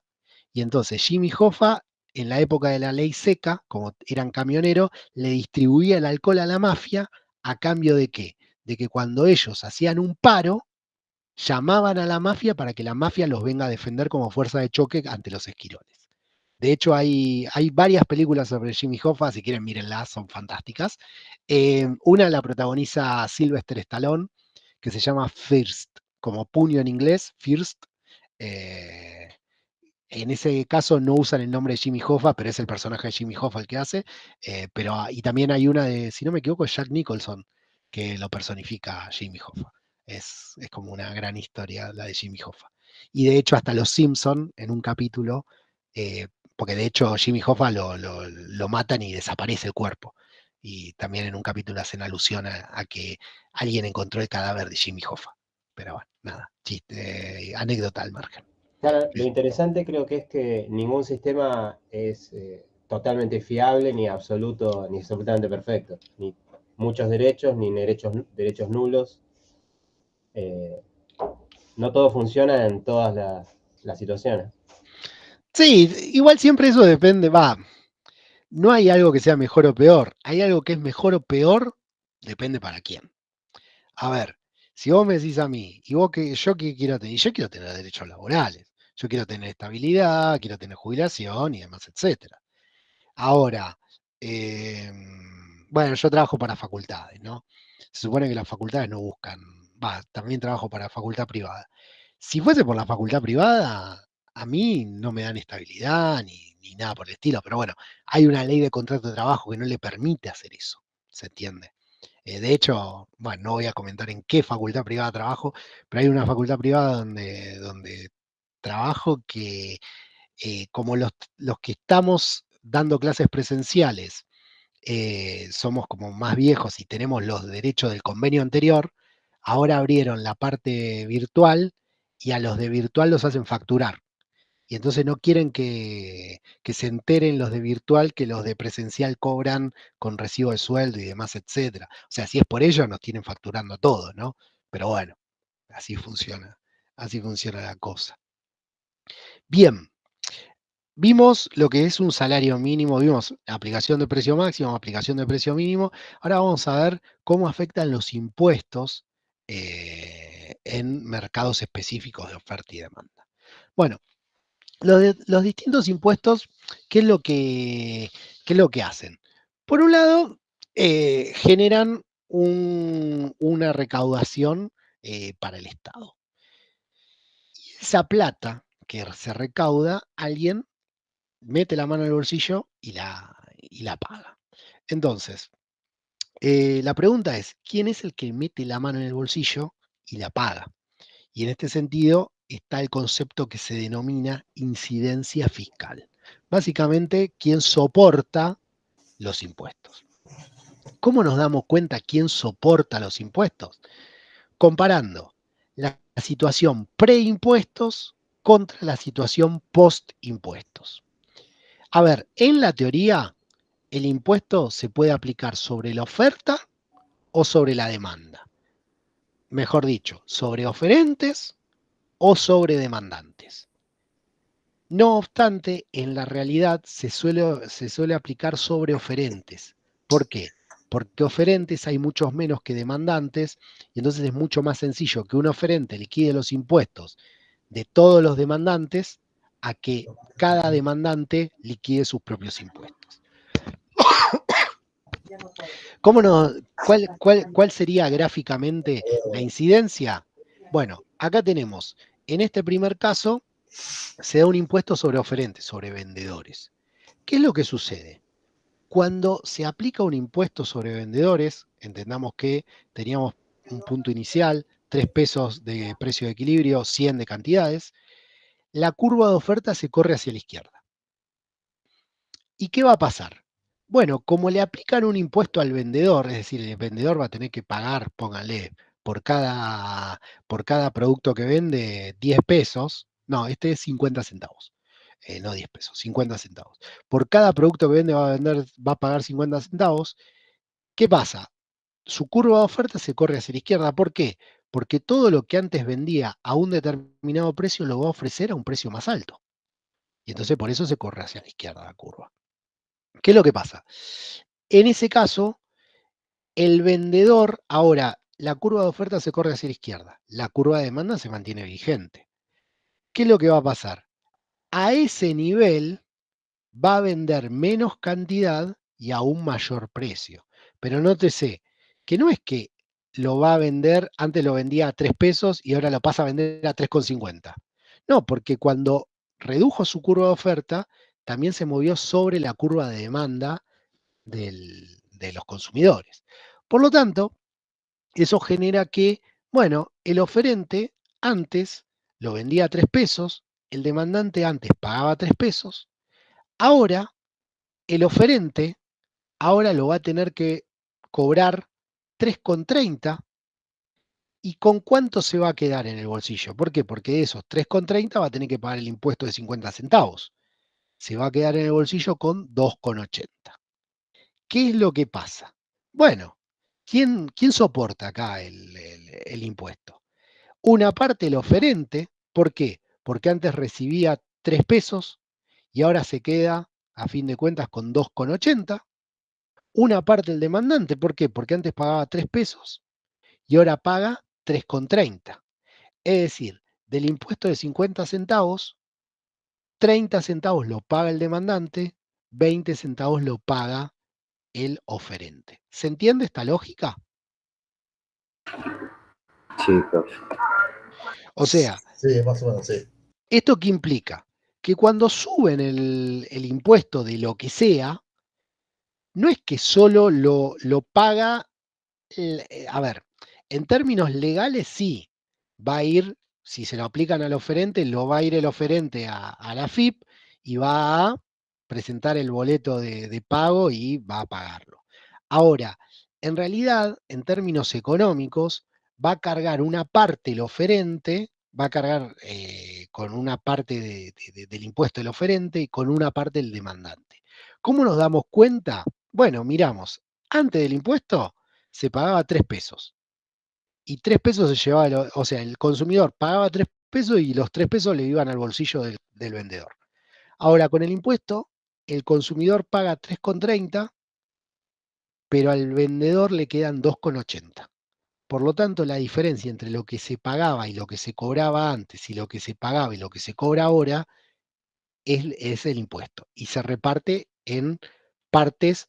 y entonces Jimmy Hoffa en la época de la ley seca, como eran camioneros, le distribuía el alcohol a la mafia a cambio de ¿qué? De que cuando ellos hacían un paro, llamaban a la mafia para que la mafia los venga a defender como fuerza de choque ante los esquiroles. De hecho, hay varias películas sobre Jimmy Hoffa, si quieren mírenlas, son fantásticas. Una la protagoniza Sylvester Stallone, que se llama First, como puño en inglés, First. En ese caso no usan el nombre de Jimmy Hoffa, pero es el personaje de Jimmy Hoffa el que hace. Y también hay una de, si no me equivoco, Jack Nicholson, que lo personifica a Jimmy Hoffa. Es como una gran historia la de Jimmy Hoffa. Y de hecho hasta los Simpson en un capítulo, porque de hecho Jimmy Hoffa lo matan y desaparece el cuerpo. Y también en un capítulo hacen alusión a que alguien encontró el cadáver de Jimmy Hoffa. Pero bueno, nada, chiste, anécdota al margen. Claro, lo interesante creo que es que ningún sistema es totalmente fiable, ni absoluto, ni absolutamente perfecto. Ni muchos derechos, ni derechos nulos. No todo funciona en todas las situaciones. Sí, igual siempre eso depende, no hay algo que sea mejor o peor, hay algo que es mejor o peor, depende para quién. A ver, si vos me decís a mí, y vos yo quiero tener, yo quiero tener derechos laborales, yo quiero tener estabilidad, quiero tener jubilación y demás, etcétera. Ahora, bueno, yo trabajo para facultades, ¿no? Se supone que las facultades no buscan, también trabajo para facultad privada. Si fuese por la facultad privada, a mí no me dan estabilidad ni nada por el estilo, pero bueno, hay una ley de contrato de trabajo que no le permite hacer eso, ¿se entiende? De hecho, bueno, no voy a comentar en qué facultad privada trabajo, pero hay una facultad privada donde trabajo que como los que estamos dando clases presenciales somos como más viejos y tenemos los derechos del convenio anterior, ahora abrieron la parte virtual y a los de virtual los hacen facturar. Y entonces no quieren que se enteren los de virtual que los de presencial cobran con recibo de sueldo y demás, etcétera. O sea, si es por ello, nos tienen facturando todo, ¿no? Pero bueno, así funciona la cosa. Bien, vimos lo que es un salario mínimo, vimos aplicación de precio máximo, aplicación de precio mínimo. Ahora vamos a ver cómo afectan los impuestos en mercados específicos de oferta y demanda. Bueno, los distintos impuestos, ¿qué es lo que hacen? Por un lado, generan una recaudación para el Estado. Y esa plata que se recauda, alguien mete la mano en el bolsillo y la paga. Entonces, la pregunta es, ¿quién es el que mete la mano en el bolsillo y la paga? Y en este sentido está el concepto que se denomina incidencia fiscal. Básicamente, ¿quién soporta los impuestos? ¿Cómo nos damos cuenta quién soporta los impuestos? Comparando la situación preimpuestos contra la situación postimpuestos. A ver, en la teoría, el impuesto se puede aplicar sobre la oferta o sobre la demanda. Mejor dicho, sobre oferentes o sobre demandantes. No obstante, en la realidad se suele aplicar sobre oferentes. ¿Por qué? Porque oferentes hay muchos menos que demandantes y entonces es mucho más sencillo que un oferente liquide los impuestos de todos los demandantes a que cada demandante liquide sus propios impuestos. ¿Cuál sería gráficamente la incidencia? Bueno, acá tenemos, en este primer caso, se da un impuesto sobre oferentes, sobre vendedores. ¿Qué es lo que sucede? Cuando se aplica un impuesto sobre vendedores, entendamos que teníamos un punto inicial, 3 pesos de precio de equilibrio, 100 de cantidades, la curva de oferta se corre hacia la izquierda. ¿Y qué va a pasar? Bueno, como le aplican un impuesto al vendedor, es decir, el vendedor va a tener que pagar, pónganle, por cada producto que vende 10 pesos, no, este es 50 centavos, no 10 pesos, 50 centavos. Por cada producto que vende va a pagar 50 centavos. ¿Qué pasa? Su curva de oferta se corre hacia la izquierda. ¿Por qué? Porque todo lo que antes vendía a un determinado precio lo va a ofrecer a un precio más alto. Y entonces por eso se corre hacia la izquierda la curva. ¿Qué es lo que pasa? En ese caso, el vendedor, ahora, la curva de oferta se corre hacia la izquierda, la curva de demanda se mantiene vigente. ¿Qué es lo que va a pasar? A ese nivel va a vender menos cantidad y a un mayor precio. Pero nótese que no es que lo va a vender, antes lo vendía a 3 pesos y ahora lo pasa a vender a 3,50. No, porque cuando redujo su curva de oferta, también se movió sobre la curva de demanda de los consumidores. Por lo tanto, eso genera que, bueno, el oferente antes lo vendía a 3 pesos, el demandante antes pagaba 3 pesos, ahora el oferente ahora lo va a tener que cobrar 3,30. ¿Y con cuánto se va a quedar en el bolsillo? ¿Por qué? Porque de esos 3,30 va a tener que pagar el impuesto de 50 centavos. Se va a quedar en el bolsillo con 2,80. ¿Qué es lo que pasa? Bueno, ¿quién soporta acá el impuesto? Una parte el oferente. ¿Por qué? Porque antes recibía 3 pesos y ahora se queda, a fin de cuentas, con 2,80. Una parte el demandante. ¿Por qué? Porque antes pagaba 3 pesos y ahora paga 3,30. Es decir, del impuesto de 50 centavos, 30 centavos lo paga el demandante, 20 centavos lo paga el oferente. ¿Se entiende esta lógica? Sí, profe. O sea, Sí, más o menos, sí. ¿esto qué implica? Que cuando suben el impuesto de lo que sea, no es que solo lo paga, a ver, en términos legales sí, va a ir, si se lo aplican al oferente, lo va a ir el oferente a la FIP y va a presentar el boleto de pago y va a pagarlo. Ahora, en realidad, en términos económicos, va a cargar una parte el oferente, va a cargar con una parte del impuesto el oferente y con una parte el demandante. ¿Cómo nos damos cuenta? Bueno, miramos, antes del impuesto se pagaba 3 pesos. Y 3 pesos se llevaba, o sea, el consumidor pagaba 3 pesos y los 3 pesos le iban al bolsillo del vendedor. Ahora, con el impuesto, el consumidor paga 3,30, pero al vendedor le quedan 2,80. Por lo tanto, la diferencia entre lo que se pagaba y lo que se cobraba antes y lo que se pagaba y lo que se cobra ahora es el impuesto. Y se reparte en partes,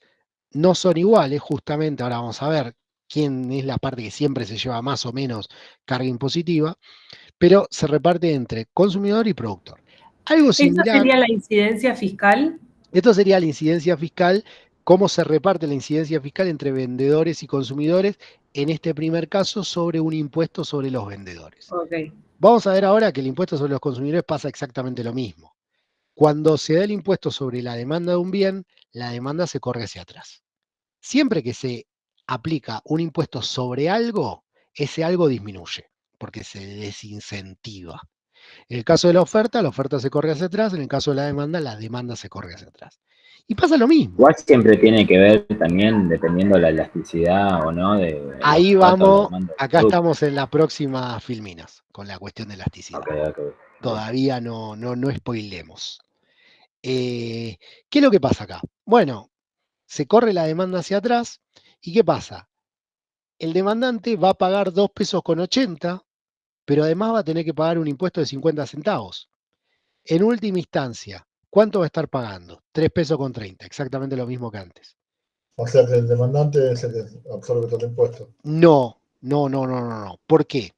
no son iguales, justamente ahora vamos a ver quién es la parte que siempre se lleva más o menos carga impositiva, pero se reparte entre consumidor y productor. Algo ¿Esa similar. sería la incidencia fiscal? Esto sería la incidencia fiscal, cómo se reparte la incidencia fiscal entre vendedores y consumidores, en este primer caso sobre un impuesto sobre los vendedores. Ok. Vamos a ver ahora que el impuesto sobre los consumidores pasa exactamente lo mismo. Cuando se da el impuesto sobre la demanda de un bien, la demanda se corre hacia atrás. Siempre que se aplica un impuesto sobre algo, ese algo disminuye, porque se desincentiva. En el caso de la oferta se corre hacia atrás, en el caso de la demanda se corre hacia atrás. Y pasa lo mismo. Igual siempre tiene que ver también, dependiendo de la elasticidad o no. Ahí vamos, acá estamos en las próximas filminas, con la cuestión de elasticidad. Okay. Todavía no spoilemos. ¿Qué es lo que pasa acá? Bueno, se corre la demanda hacia atrás, ¿y qué pasa? El demandante va a pagar 2,80 pesos, pero además va a tener que pagar un impuesto de 50 centavos. En última instancia, ¿cuánto va a estar pagando? 3,30 pesos, exactamente lo mismo que antes. O sea que el demandante es el que absorbe todo el impuesto. No. ¿Por qué?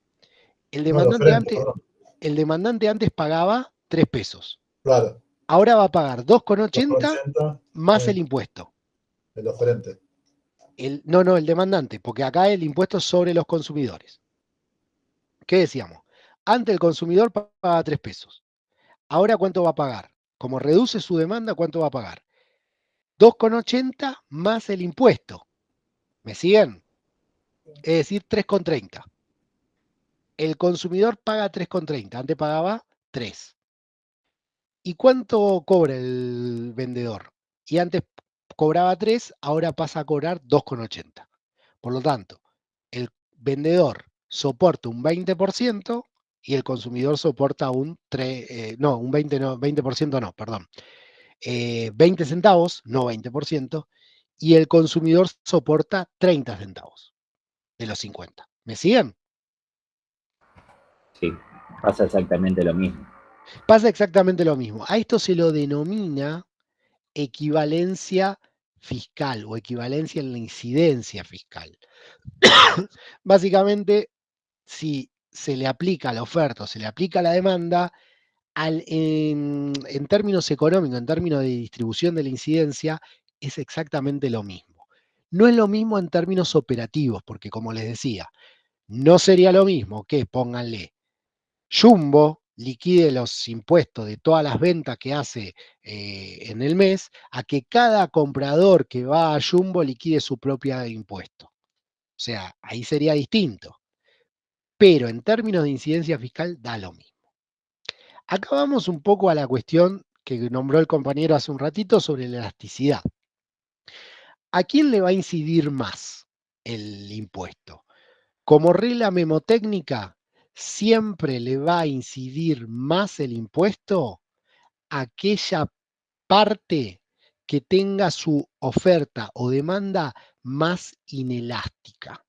El No, el demandante oferente, antes, perdón. el demandante antes pagaba 3 pesos. Claro, Ahora va a pagar 2,80 2,80 más el impuesto. el oferente. No, el demandante, porque acá el impuesto es sobre los consumidores. ¿Qué decíamos? Antes el consumidor pagaba 3 pesos. Ahora, ¿cuánto va a pagar? Como reduce su demanda, ¿cuánto va a pagar? 2,80 más el impuesto. ¿Me siguen? Es decir, 3,30. El consumidor paga 3,30. Antes pagaba 3. ¿Y cuánto cobra el vendedor? Y antes cobraba 3, ahora pasa a cobrar 2,80. Por lo tanto, el vendedor soporta un 20% y el consumidor soporta un 20% no, perdón. 20 centavos, no 20%, y el consumidor soporta 30 centavos de los 50. ¿Me siguen? Sí, pasa exactamente lo mismo. Pasa exactamente lo mismo. A esto se lo denomina equivalencia fiscal o equivalencia en la incidencia fiscal. Básicamente, si se le aplica la oferta o se le aplica la demanda, en términos económicos, en términos de distribución de la incidencia, es exactamente lo mismo. No es lo mismo en términos operativos, porque como les decía, no sería lo mismo que pónganle Jumbo liquide los impuestos de todas las ventas que hace en el mes, a que cada comprador que va a Jumbo liquide su propio impuesto. O sea, ahí sería distinto. Pero en términos de incidencia fiscal da lo mismo. Acá vamos un poco a la cuestión que nombró el compañero hace un ratito sobre la elasticidad. ¿A quién le va a incidir más el impuesto? Como regla memotécnica, siempre le va a incidir más el impuesto a aquella parte que tenga su oferta o demanda más inelástica.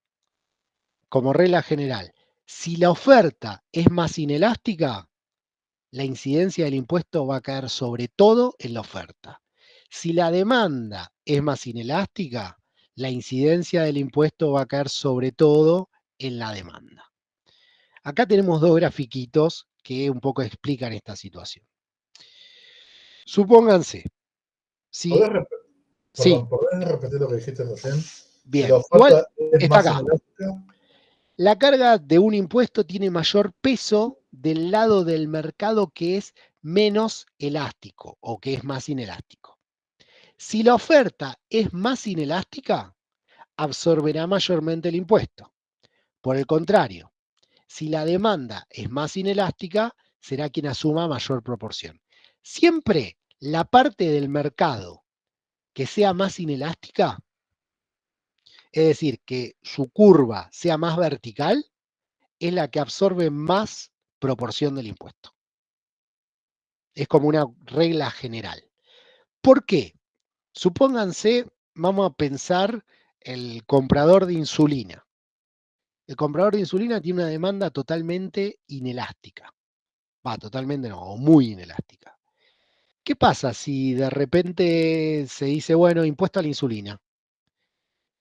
Como regla general, si la oferta es más inelástica, la incidencia del impuesto va a caer sobre todo en la oferta. Si la demanda es más inelástica, la incidencia del impuesto va a caer sobre todo en la demanda. Acá tenemos dos grafiquitos que un poco explican esta situación. Supónganse, sí, ¿Podés repetir lo que dijiste recién? Si bien, la igual oferta es está más acá. inelástica. La carga de un impuesto tiene mayor peso del lado del mercado que es menos elástico o que es más inelástico. Si la oferta es más inelástica, absorberá mayormente el impuesto. Por el contrario, si la demanda es más inelástica, será quien asuma mayor proporción. Siempre la parte del mercado que sea más inelástica, es decir, que su curva sea más vertical, es la que absorbe más proporción del impuesto. Es como una regla general. ¿Por qué? Supónganse, vamos a pensar el comprador de insulina. El comprador de insulina tiene una demanda totalmente inelástica. Totalmente no, o muy inelástica. ¿Qué pasa si de repente se dice, bueno, impuesto a la insulina?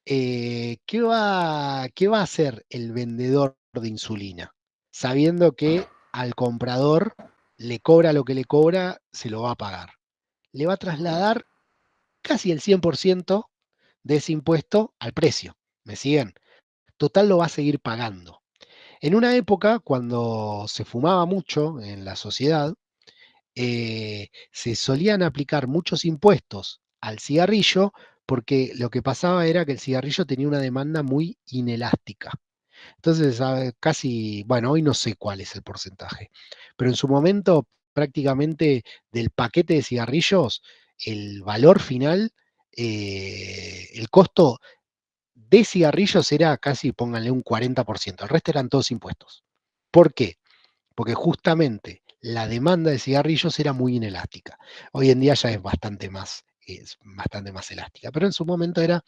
¿Qué va a hacer el vendedor de insulina? Sabiendo que al comprador le cobra lo que le cobra, se lo va a pagar. Le va a trasladar casi el 100% de ese impuesto al precio. ¿Me siguen? Total lo va a seguir pagando. En una época, cuando se fumaba mucho en la sociedad, se solían aplicar muchos impuestos al cigarrillo porque lo que pasaba era que el cigarrillo tenía una demanda muy inelástica. Entonces, casi, bueno, hoy no sé cuál es el porcentaje, pero en su momento prácticamente del paquete de cigarrillos, el valor final, el costo de cigarrillos era casi, pónganle un 40%, el resto eran todos impuestos. ¿Por qué? Porque justamente la demanda de cigarrillos era muy inelástica. Hoy en día ya es bastante más elástica, pero en su momento era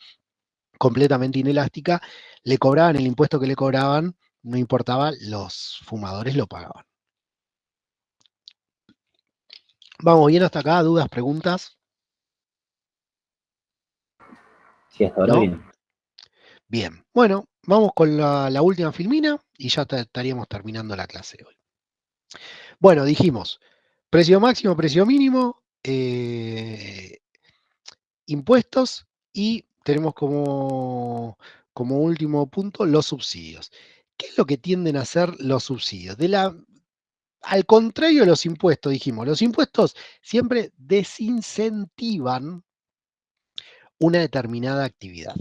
completamente inelástica. Le cobraban el impuesto que le cobraban, no importaba, los fumadores lo pagaban. Vamos bien hasta acá, dudas, preguntas. Sí, hasta ahora ¿No? bien. Bien, bueno, vamos con la última filmina y ya estaríamos terminando la clase hoy. Bueno, dijimos, precio máximo, precio mínimo, impuestos y tenemos como último punto los subsidios. ¿Qué es lo que tienden a hacer los subsidios? Al contrario de los impuestos, dijimos, los impuestos siempre desincentivan una determinada actividad.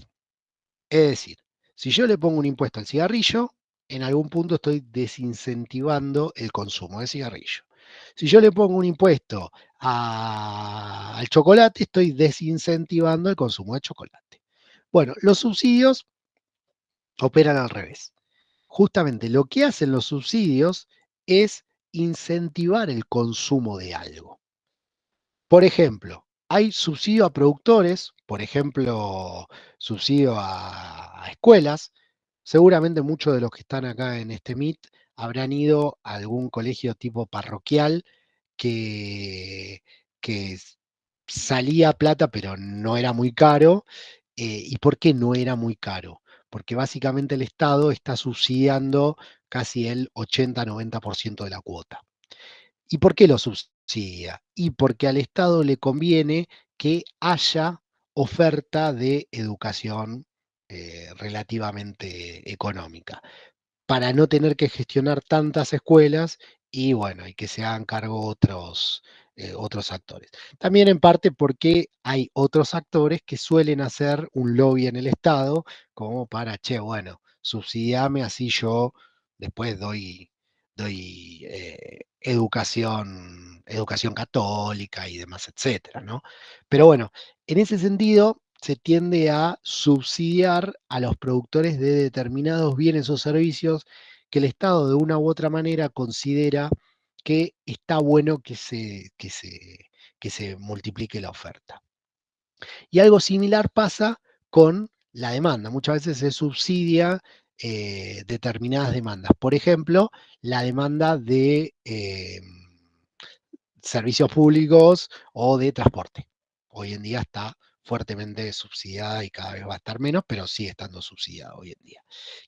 Es decir, si yo le pongo un impuesto al cigarrillo, en algún punto estoy desincentivando el consumo de cigarrillo. Si yo le pongo un impuesto al chocolate, estoy desincentivando el consumo de chocolate. Bueno, los subsidios operan al revés. Justamente lo que hacen los subsidios es incentivar el consumo de algo. Por ejemplo, hay subsidio a productores, por ejemplo, subsidio a escuelas. Seguramente muchos de los que están acá en este Meet habrán ido a algún colegio tipo parroquial que, que salía plata, pero no era muy caro. ¿Y por qué no era muy caro? Porque básicamente el Estado está subsidiando casi el 80-90% de la cuota. ¿Y por qué lo subsidia? Y porque al Estado le conviene que haya oferta de educación relativamente económica, para no tener que gestionar tantas escuelas y bueno, y que se hagan cargo otros actores. También en parte porque hay otros actores que suelen hacer un lobby en el Estado como para, che, bueno, subsidiame así yo después doy educación católica y demás, etcétera, ¿no? Pero bueno, en ese sentido se tiende a subsidiar a los productores de determinados bienes o servicios que el Estado de una u otra manera considera que está bueno que se multiplique la oferta. Y algo similar pasa con la demanda. Muchas veces se subsidia determinadas demandas. Por ejemplo, la demanda de servicios públicos o de transporte. Hoy en día está fuertemente subsidiada y cada vez va a estar menos, pero sigue estando subsidiada hoy en día.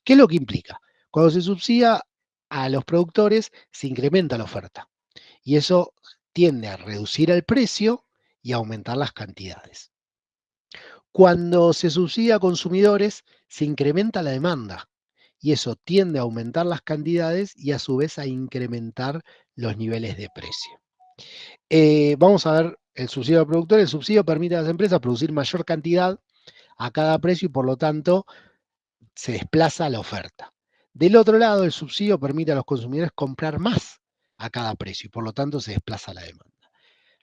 ¿Qué es lo que implica? Cuando se subsidia a los productores, se incrementa la oferta y eso tiende a reducir el precio y aumentar las cantidades. Cuando se subsidia a consumidores, se incrementa la demanda y eso tiende a aumentar las cantidades y a su vez a incrementar los niveles de precio. Vamos a ver el subsidio al productor. El subsidio permite a las empresas producir mayor cantidad a cada precio y por lo tanto se desplaza la oferta. Del otro lado, el subsidio permite a los consumidores comprar más a cada precio y por lo tanto se desplaza la demanda.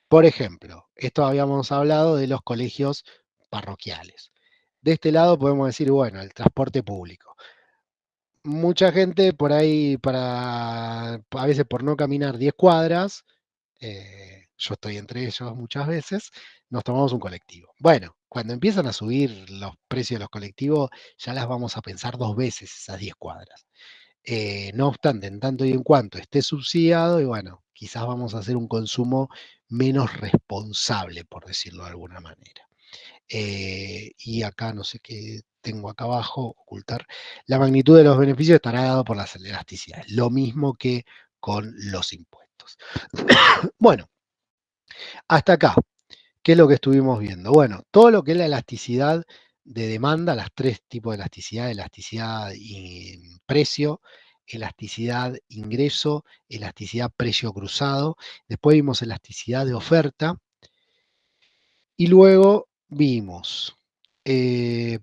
Por ejemplo, esto habíamos hablado de los colegios parroquiales. De este lado podemos decir, bueno, el transporte público. Mucha gente por ahí, a veces por no caminar 10 cuadras, yo estoy entre ellos muchas veces, nos tomamos un colectivo. Bueno, cuando empiezan a subir los precios de los colectivos, ya las vamos a pensar 2 veces esas 10 cuadras. No obstante, en tanto y en cuanto esté subsidiado, y bueno, quizás vamos a hacer un consumo menos responsable, por decirlo de alguna manera. Y acá no sé qué tengo acá abajo, ocultar. La magnitud de los beneficios estará dado por las elasticidades, lo mismo que con los impuestos. Bueno, hasta acá, ¿qué es lo que estuvimos viendo? Bueno, todo lo que es la elasticidad de demanda, las 3 tipos de elasticidad y precio, elasticidad ingreso, elasticidad precio cruzado. Después vimos elasticidad de oferta. Y luego vimos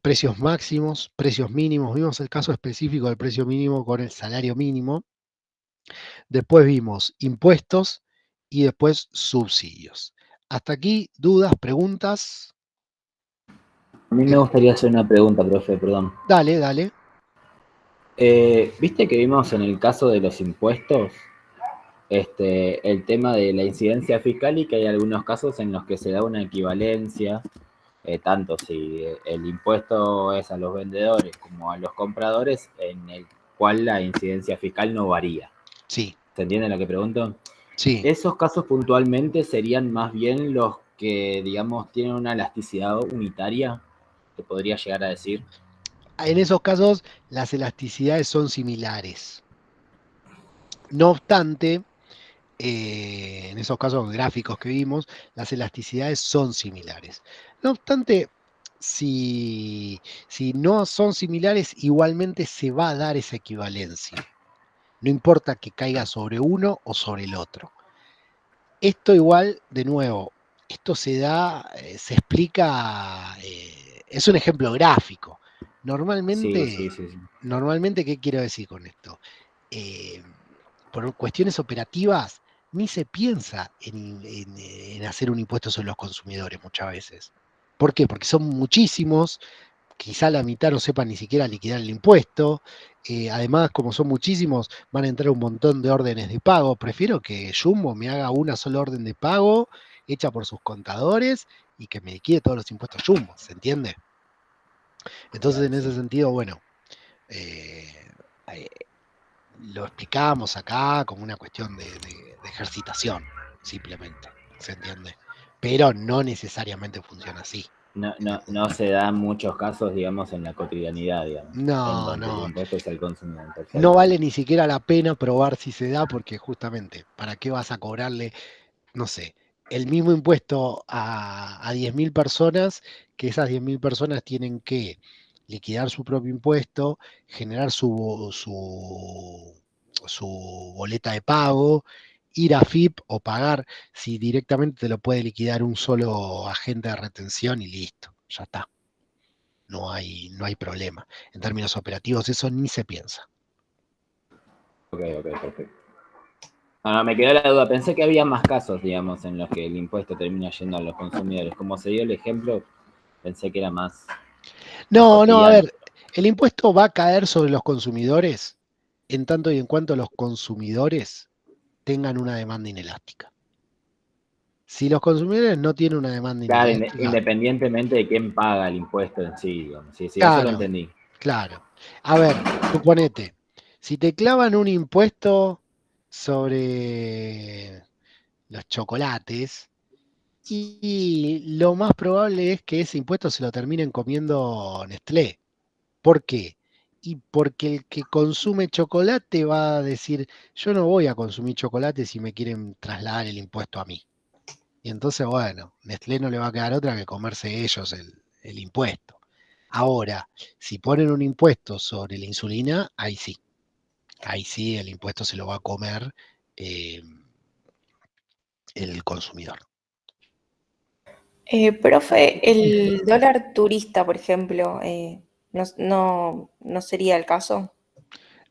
precios máximos, precios mínimos. Vimos el caso específico del precio mínimo con el salario mínimo. Después vimos impuestos y después subsidios. Hasta aquí, dudas, preguntas. A mí me gustaría hacer una pregunta, profe, perdón. Dale, dale. ¿Viste que vimos en el caso de los impuestos el tema de la incidencia fiscal y que hay algunos casos en los que se da una equivalencia, tanto si el impuesto es a los vendedores como a los compradores, en el cual la incidencia fiscal no varía? Sí. ¿Se entiende lo que pregunto? Sí. Esos casos puntualmente serían más bien los que, digamos, tienen una elasticidad unitaria. te podría llegar a decir. En esos casos, las elasticidades son similares. No obstante, en esos casos gráficos que vimos, las elasticidades son similares. No obstante, si no son similares, igualmente se va a dar esa equivalencia. No importa que caiga sobre uno o sobre el otro. Esto igual, de nuevo, esto se da, se explica, es un ejemplo gráfico. Normalmente, Sí. normalmente, ¿qué quiero decir con esto? Por cuestiones operativas, ni se piensa en hacer un impuesto sobre los consumidores muchas veces. ¿Por qué? Porque son muchísimos, quizá la mitad no sepan ni siquiera liquidar el impuesto. Además, como son muchísimos, van a entrar un montón de órdenes de pago. Prefiero que Jumbo me haga una sola orden de pago hecha por sus contadores y que me liquide todos los impuestos Jumbo, ¿se entiende? Entonces, Claro, en ese sí. sentido, bueno, lo explicamos acá como una cuestión de ejercitación, simplemente, ¿se entiende? Pero no necesariamente funciona así. No se dan muchos casos, digamos, en la cotidianidad, digamos, en donde el impuesto es al consumidor. Perfecto. No vale ni siquiera la pena probar si se da, porque justamente, ¿para qué vas a cobrarle, no sé, el mismo impuesto a 10.000 personas, que esas 10.000 personas tienen que liquidar su propio impuesto, generar su boleta de pago, ir a FIP o pagar, si directamente te lo puede liquidar un solo agente de retención y listo, ya está. No hay problema. En términos operativos, eso ni se piensa. Ok, perfecto. No, me quedó la duda. Pensé que había más casos, digamos, en los que el impuesto termina yendo a los consumidores. Como se dio el ejemplo, pensé que era más. No, a cotidiano. ver, el impuesto va a caer sobre los consumidores en tanto y en cuanto los consumidores tengan una demanda inelástica. Si los consumidores no tienen una demanda Claro, inelástica, independientemente de quién paga el impuesto en sí, digamos. Sí, eso lo claro, entendí. claro. A ver, suponete, si te clavan un impuesto sobre los chocolates, y lo más probable es que ese impuesto se lo terminen comiendo Nestlé. ¿Por qué? Y porque el que consume chocolate va a decir, yo no voy a consumir chocolate si me quieren trasladar el impuesto a mí. Y entonces, bueno, Nestlé no le va a quedar otra que comerse ellos el impuesto. Ahora, si ponen un impuesto sobre la insulina, ahí sí el impuesto se lo va a comer el consumidor. Profe, el dólar turista, por ejemplo, ¿no sería el caso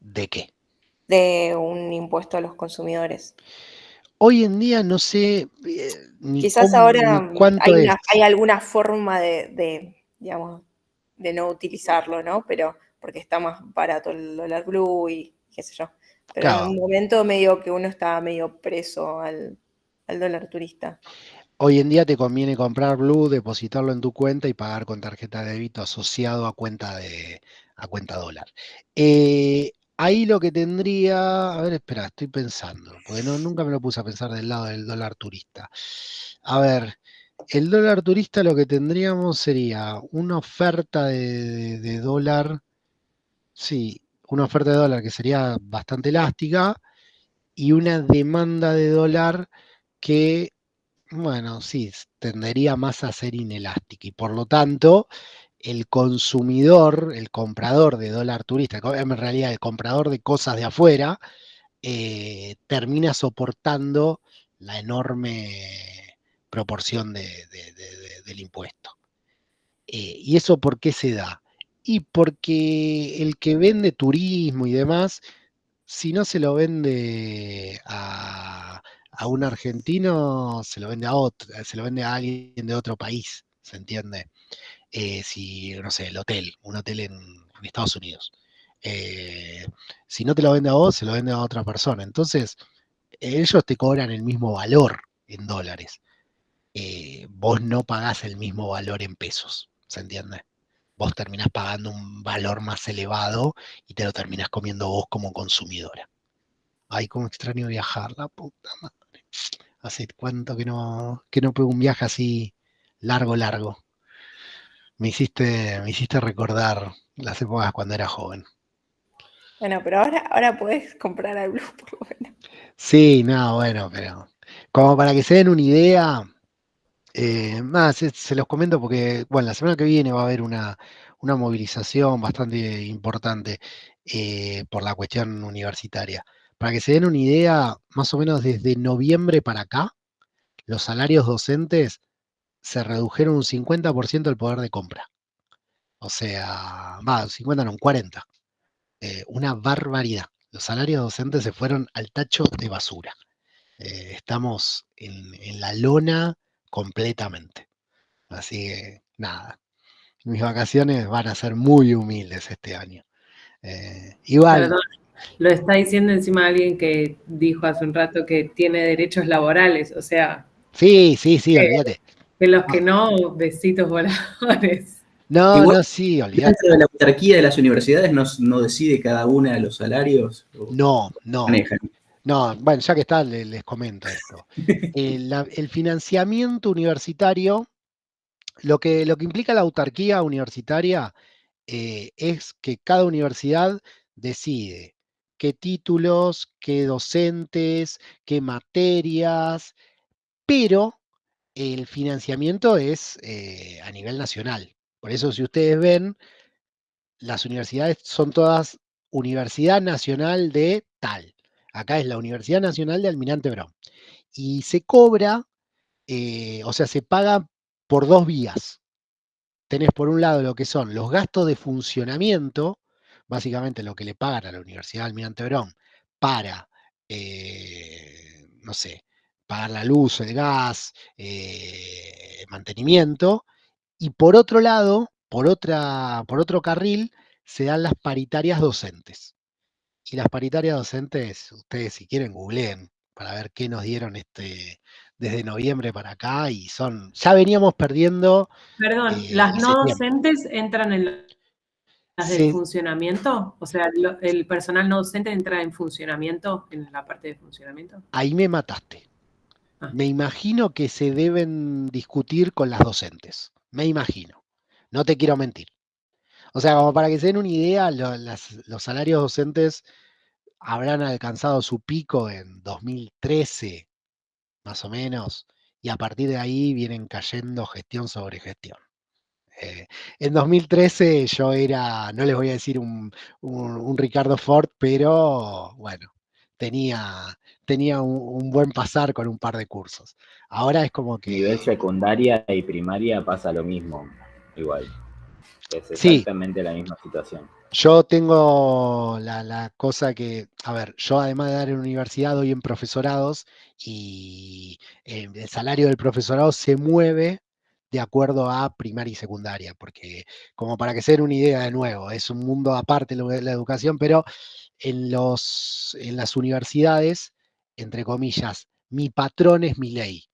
¿De qué? de un impuesto a los consumidores? Hoy en día no sé ni Quizás ahora cuánto es. hay alguna forma digamos, de no utilizarlo, ¿no? Pero porque está más barato el dólar blue y qué sé yo. Pero en Claro, un momento medio que uno está medio preso al dólar turista. hoy en día te conviene comprar Blue, depositarlo en tu cuenta y pagar con tarjeta de débito asociado a cuenta dólar. Ahí lo que tendría, a ver, espera, estoy pensando, porque nunca me lo puse a pensar del lado del dólar turista. A ver, el dólar turista lo que tendríamos sería una oferta de dólar, sí, una oferta de dólar que sería bastante elástica y una demanda de dólar que, bueno, sí, tendería más a ser inelástica y por lo tanto el consumidor, el comprador de dólar turista, en realidad el comprador de cosas de afuera, termina soportando la enorme proporción del impuesto. ¿Y eso por qué se da? Y porque el que vende turismo y demás, si no se lo vende a un argentino, se lo vende a otro, se lo vende a alguien de otro país, ¿se entiende? Si, no sé, un hotel en Estados Unidos. Si no te lo vende a vos, se lo vende a otra persona. Entonces, ellos te cobran el mismo valor en dólares. Vos no pagás el mismo valor en pesos, ¿se entiende? Vos terminás pagando un valor más elevado y te lo terminás comiendo vos como consumidora. Ay, cómo extraño viajar, la puta madre. Hace cuánto que no pego un viaje así largo. Me hiciste recordar las épocas cuando era joven. Bueno, pero ahora podés comprar al Blue por lo menos. Sí, no, bueno, pero como para que se den una idea, se los comento porque, bueno, la semana que viene va a haber una movilización bastante importante por la cuestión universitaria. Para que se den una idea, más o menos desde noviembre para acá, los salarios docentes se redujeron un 50% el poder de compra. O sea, 50 no, un 40. Una barbaridad. Los salarios docentes se fueron al tacho de basura. Estamos en la lona completamente. Así que, nada. Mis vacaciones van a ser muy humildes este año. Igual, Perdón, lo está diciendo encima alguien que dijo hace un rato que tiene derechos laborales, o sea, sí, olvídate. de los que no, besitos voladores. No, Igual, sí, olvídate. dentro de la autarquía de las universidades no decide cada una de los salarios. No. Manejan. No, bueno, ya que está, les comento esto. El financiamiento universitario, lo que implica la autarquía universitaria es que cada universidad decide qué títulos, qué docentes, qué materias, pero el financiamiento es a nivel nacional. Por eso, si ustedes ven, las universidades son todas Universidad Nacional de tal. Acá es la Universidad Nacional de Almirante Brown. Y se cobra, o sea, se paga por dos vías. Tenés por un lado lo que son los gastos de funcionamiento, básicamente lo que le pagan a la Universidad de Almirante Brown para, no sé, pagar la luz, el gas, mantenimiento, y por otro lado, por otro carril, se dan las paritarias docentes. Y las paritarias docentes, ustedes si quieren googleen para ver qué nos dieron desde noviembre para acá, y ya veníamos perdiendo. Perdón, ¿las no septiembre. docentes entran en las de funcionamiento? O sea, ¿el personal no docente entra en funcionamiento, en la parte de funcionamiento? Ahí me mataste. Me imagino que se deben discutir con las docentes. Me imagino. No te quiero mentir. O sea, como para que se den una idea, los salarios docentes habrán alcanzado su pico en 2013, más o menos, y a partir de ahí vienen cayendo gestión sobre gestión. En 2013 yo era, no les voy a decir un Ricardo Ford, pero bueno, tenía un buen pasar con un par de cursos. Ahora es como que... Nivel secundaria y primaria pasa lo mismo, igual. Es Sí. exactamente la misma situación. Yo tengo la cosa que, a ver, yo además de dar en universidad doy en profesorados, y el salario del profesorado se mueve de acuerdo a primaria y secundaria, porque como para que se den una idea de nuevo, es un mundo aparte la educación, pero en las universidades, entre comillas, mi patrón es mi ley,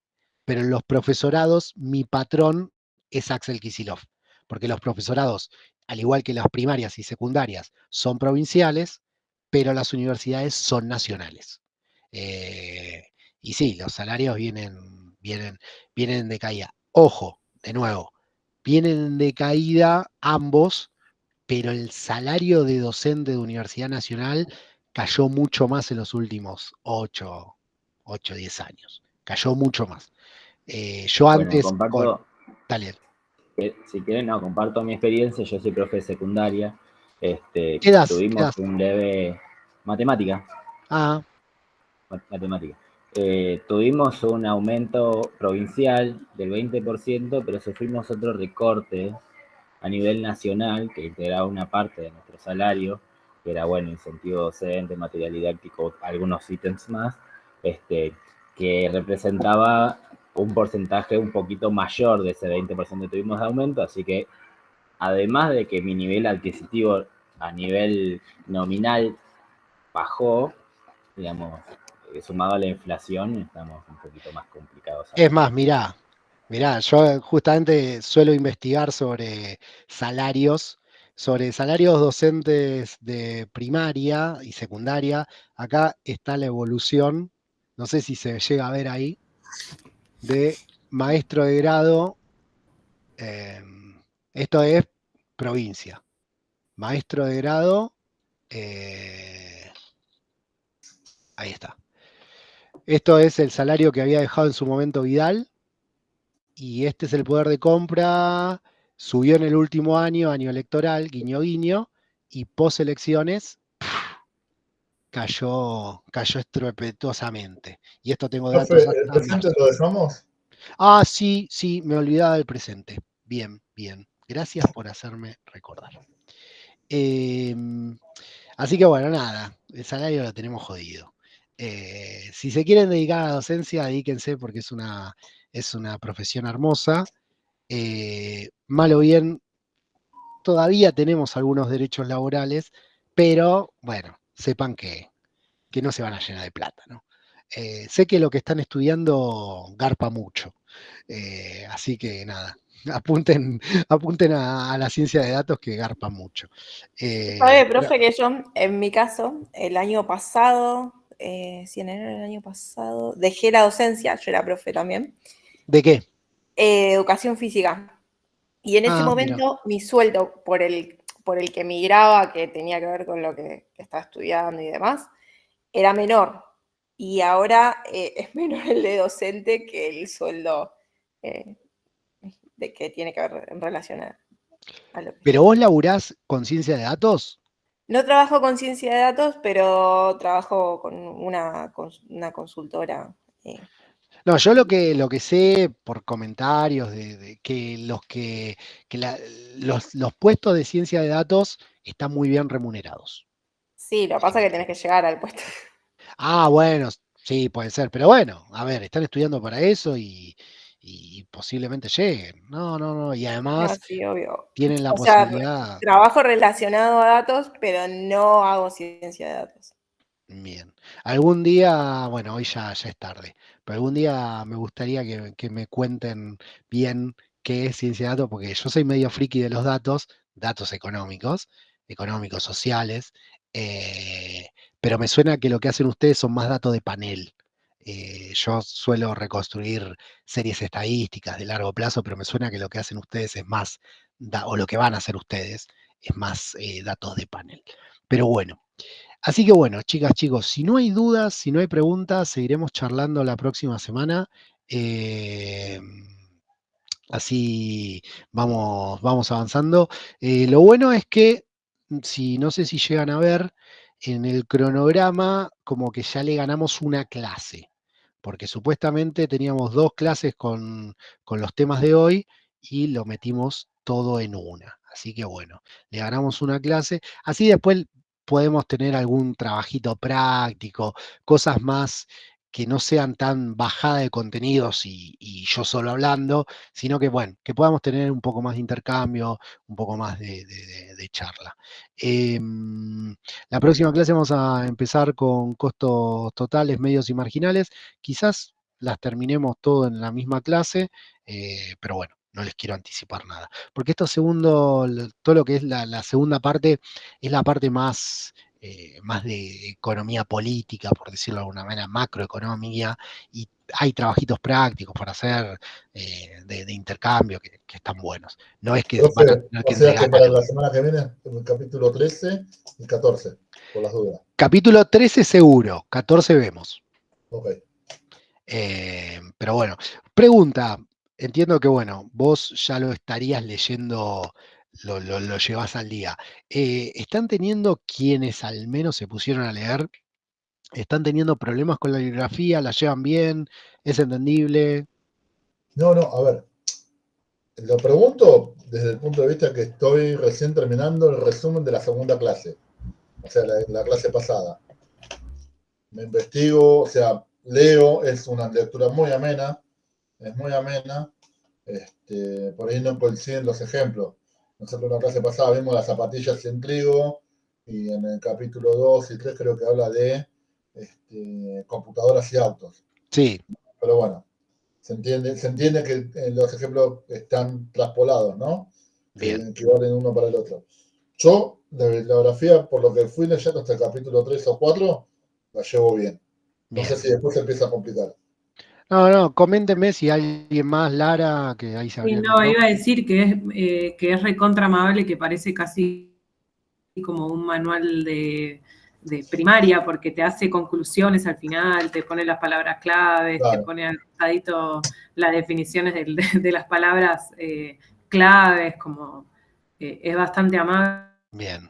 pero en los profesorados mi patrón es Axel Kicillof, porque los profesorados, al igual que las primarias y secundarias, son provinciales, pero las universidades son nacionales. Y sí, los salarios vienen de caída. Ojo, de nuevo, vienen en caída ambos, pero el salario de docente de Universidad Nacional cayó mucho más en los últimos 8 o 10 años. Cayó mucho más. Yo Bueno, antes... comparto, Dale. si quieren, no, comparto mi experiencia. Yo soy profe de secundaria. ¿Qué das? Tuvimos un leve... Matemática. Matemática. Tuvimos un aumento provincial del 20%, pero sufrimos otro recorte a nivel nacional que integraba una parte de nuestro salario, que era, bueno, incentivo docente, material didáctico, algunos ítems más, que representaba un porcentaje un poquito mayor de ese 20% que tuvimos de aumento, así que además de que mi nivel adquisitivo a nivel nominal bajó, digamos, sumado a la inflación, estamos un poquito más complicados. Es más, mirá, yo justamente suelo investigar sobre salarios docentes de primaria y secundaria. Acá está la evolución, no sé si se llega a ver ahí, de maestro de grado, Esto es provincia. Maestro de grado, ahí está. Esto es el salario que había dejado en su momento Vidal, y este es el poder de compra. Subió en el último año electoral, guiño guiño, y post elecciones cayó estrepitosamente. Y esto tengo Profe, datos ¿el hasta presente marzo. lo dejamos? Ah, sí, me olvidaba del presente. Bien. Gracias por hacerme recordar. Así que bueno, nada, el salario lo tenemos jodido. Si se quieren dedicar a la docencia, dedíquense porque es una profesión hermosa. Mal o bien, todavía tenemos algunos derechos laborales, pero bueno, sepan que no se van a llenar de plata, ¿no? Sé que lo que están estudiando garpa mucho, así que nada, apunten a la ciencia de datos que garpa mucho. Sabe, profe, que yo, en mi caso, el año pasado, sí, en enero del año pasado, dejé la docencia, yo era profe también. ¿De qué? Educación física. Y en ese Mira. momento mi sueldo por el que migraba, que tenía que ver con lo que estaba estudiando y demás, era menor. Y ahora es menor el de docente que el sueldo de que tiene que ver en relación a lo que... ¿Pero vos laburás con ciencia de datos? No trabajo con ciencia de datos, pero trabajo con una consultora. No, yo lo que sé por comentarios de que los puestos de ciencia de datos están muy bien remunerados. Sí, lo que pasa es que tenés que llegar al puesto. Ah, bueno, sí, puede ser, pero bueno, a ver, están estudiando para eso y posiblemente lleguen. No, y No, además sí, obvio. tienen la O sea, posibilidad. trabajo relacionado a datos, pero no hago ciencia de datos. Bien. Algún día, bueno, hoy ya es tarde, pero algún día me gustaría que me cuenten bien qué es ciencia de datos, porque yo soy medio friki de los datos económicos, sociales, pero me suena que lo que hacen ustedes son más datos de panel. Yo suelo reconstruir series estadísticas de largo plazo, pero me suena que lo que hacen ustedes es más, o lo que van a hacer ustedes es más datos de panel. Pero bueno. Así que bueno, chicas, chicos, si no hay dudas, si no hay preguntas, seguiremos charlando la próxima semana. Así vamos avanzando. Lo bueno es que, no sé si llegan a ver, en el cronograma como que ya le ganamos una clase, porque supuestamente teníamos 2 clases con los temas de hoy y lo metimos todo en una. Así que bueno, le ganamos una clase. Así después podemos tener algún trabajito práctico, cosas más que no sean tan bajada de contenidos y yo solo hablando, sino que, bueno, que podamos tener un poco más de intercambio, un poco más de charla. La próxima clase vamos a empezar con costos totales, medios y marginales. Quizás las terminemos todo en la misma clase, pero bueno, no les quiero anticipar nada. Porque todo lo que es la segunda parte, es la parte más de economía política, por decirlo de alguna manera, macroeconomía, y hay trabajitos prácticos para hacer de intercambio que están buenos. No es que van a Profe, tener o que sea que regalar. para la semana que viene, el capítulo 13 y 14, por las dudas. Capítulo 13 seguro, 14 vemos. Ok. Pero bueno, pregunta, entiendo que bueno, vos ya lo estarías leyendo, lo llevas al día. ¿Están teniendo quienes al menos se pusieron a leer? ¿Están teniendo problemas con la bibliografía? ¿La llevan bien? ¿Es entendible? No, a ver. Lo pregunto desde el punto de vista que estoy recién terminando el resumen de la segunda clase. O sea, la clase pasada. Me investigo, o sea, leo, es una lectura muy amena, es muy amena. Por ahí no coinciden los ejemplos. Nosotros en la clase pasada vimos las zapatillas sin trigo, y en el capítulo 2 y 3 creo que habla de computadoras y autos. Sí. Pero bueno, se entiende que los ejemplos están traspolados, ¿no? Bien. Que valen uno para el otro. Yo, de bibliografía, por lo que fui leyendo hasta el capítulo 3 o 4, la llevo bien. No sé si después se empieza a complicar. No, coméntenme si alguien más, Lara, que ahí se Sí, abrió el no, micrófono. iba a decir que es recontra amable, que parece casi como un manual de primaria, porque te hace conclusiones al final, te pone las palabras claves, te Claro. pone al costadito las definiciones de las palabras claves, como es bastante amable. Bien.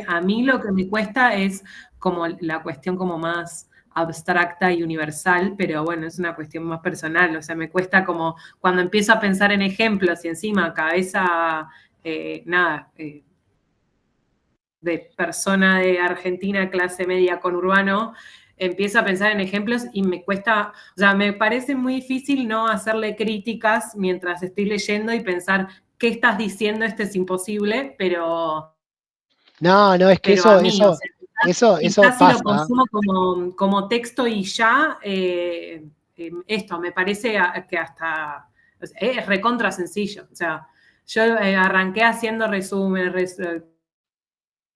A mí lo que me cuesta es como la cuestión como más abstracta y universal, pero bueno, es una cuestión más personal, o sea, me cuesta como cuando empiezo a pensar en ejemplos y encima cabeza, de persona de Argentina, clase media conurbano, empiezo a pensar en ejemplos y me cuesta, o sea, me parece muy difícil no hacerle críticas mientras estoy leyendo y pensar, ¿qué estás diciendo? Esto es imposible, pero No, es que a mí, o sea, eso quizás si lo pasa. consumo como texto y ya, esto me parece que hasta o sea, es recontra sencillo. O sea, yo arranqué haciendo resúmenes,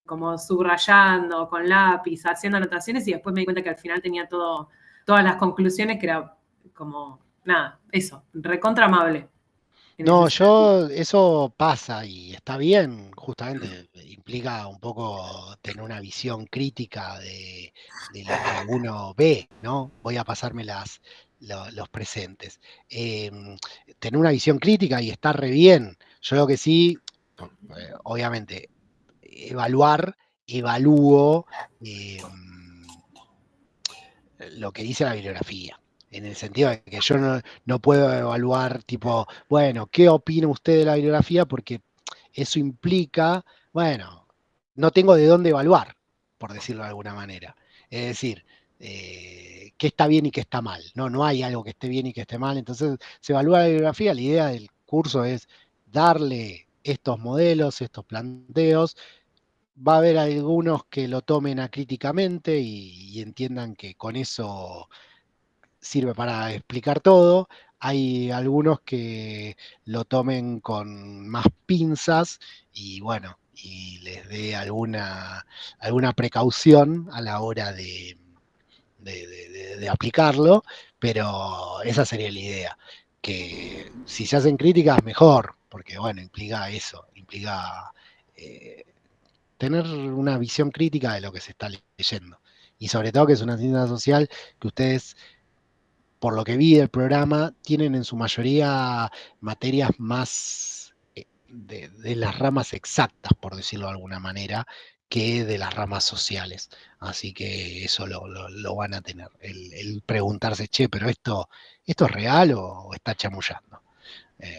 como subrayando con lápiz, haciendo anotaciones y después me di cuenta que al final tenía todas las conclusiones que era como, nada, eso, recontra amable. No, eso pasa y está bien, justamente implica un poco tener una visión crítica de lo que uno ve, ¿no? Voy a pasarme los presentes. Tener una visión crítica y está re bien. Yo lo que sí, obviamente, evalúo lo que dice la bibliografía. En el sentido de que yo no puedo evaluar, tipo, bueno, ¿qué opina usted de la bibliografía? Porque eso implica, bueno, no tengo de dónde evaluar, por decirlo de alguna manera. Es decir, qué está bien y qué está mal. No hay algo que esté bien y que esté mal. Entonces, se evalúa la bibliografía. La idea del curso es darle estos modelos, estos planteos. Va a haber algunos que lo tomen acríticamente y entiendan que con eso sirve para explicar todo. Hay algunos que lo tomen con más pinzas y bueno, y les dé alguna precaución a la hora de aplicarlo, pero esa sería la idea. Que si se hacen críticas, mejor, porque bueno, implica eso, implica tener una visión crítica de lo que se está leyendo. Y sobre todo que es una ciencia social que ustedes, por lo que vi del programa, tienen en su mayoría materias más de las ramas exactas, por decirlo de alguna manera, que de las ramas sociales. Así que eso lo van a tener. El preguntarse, che, pero esto es real o está chamullando.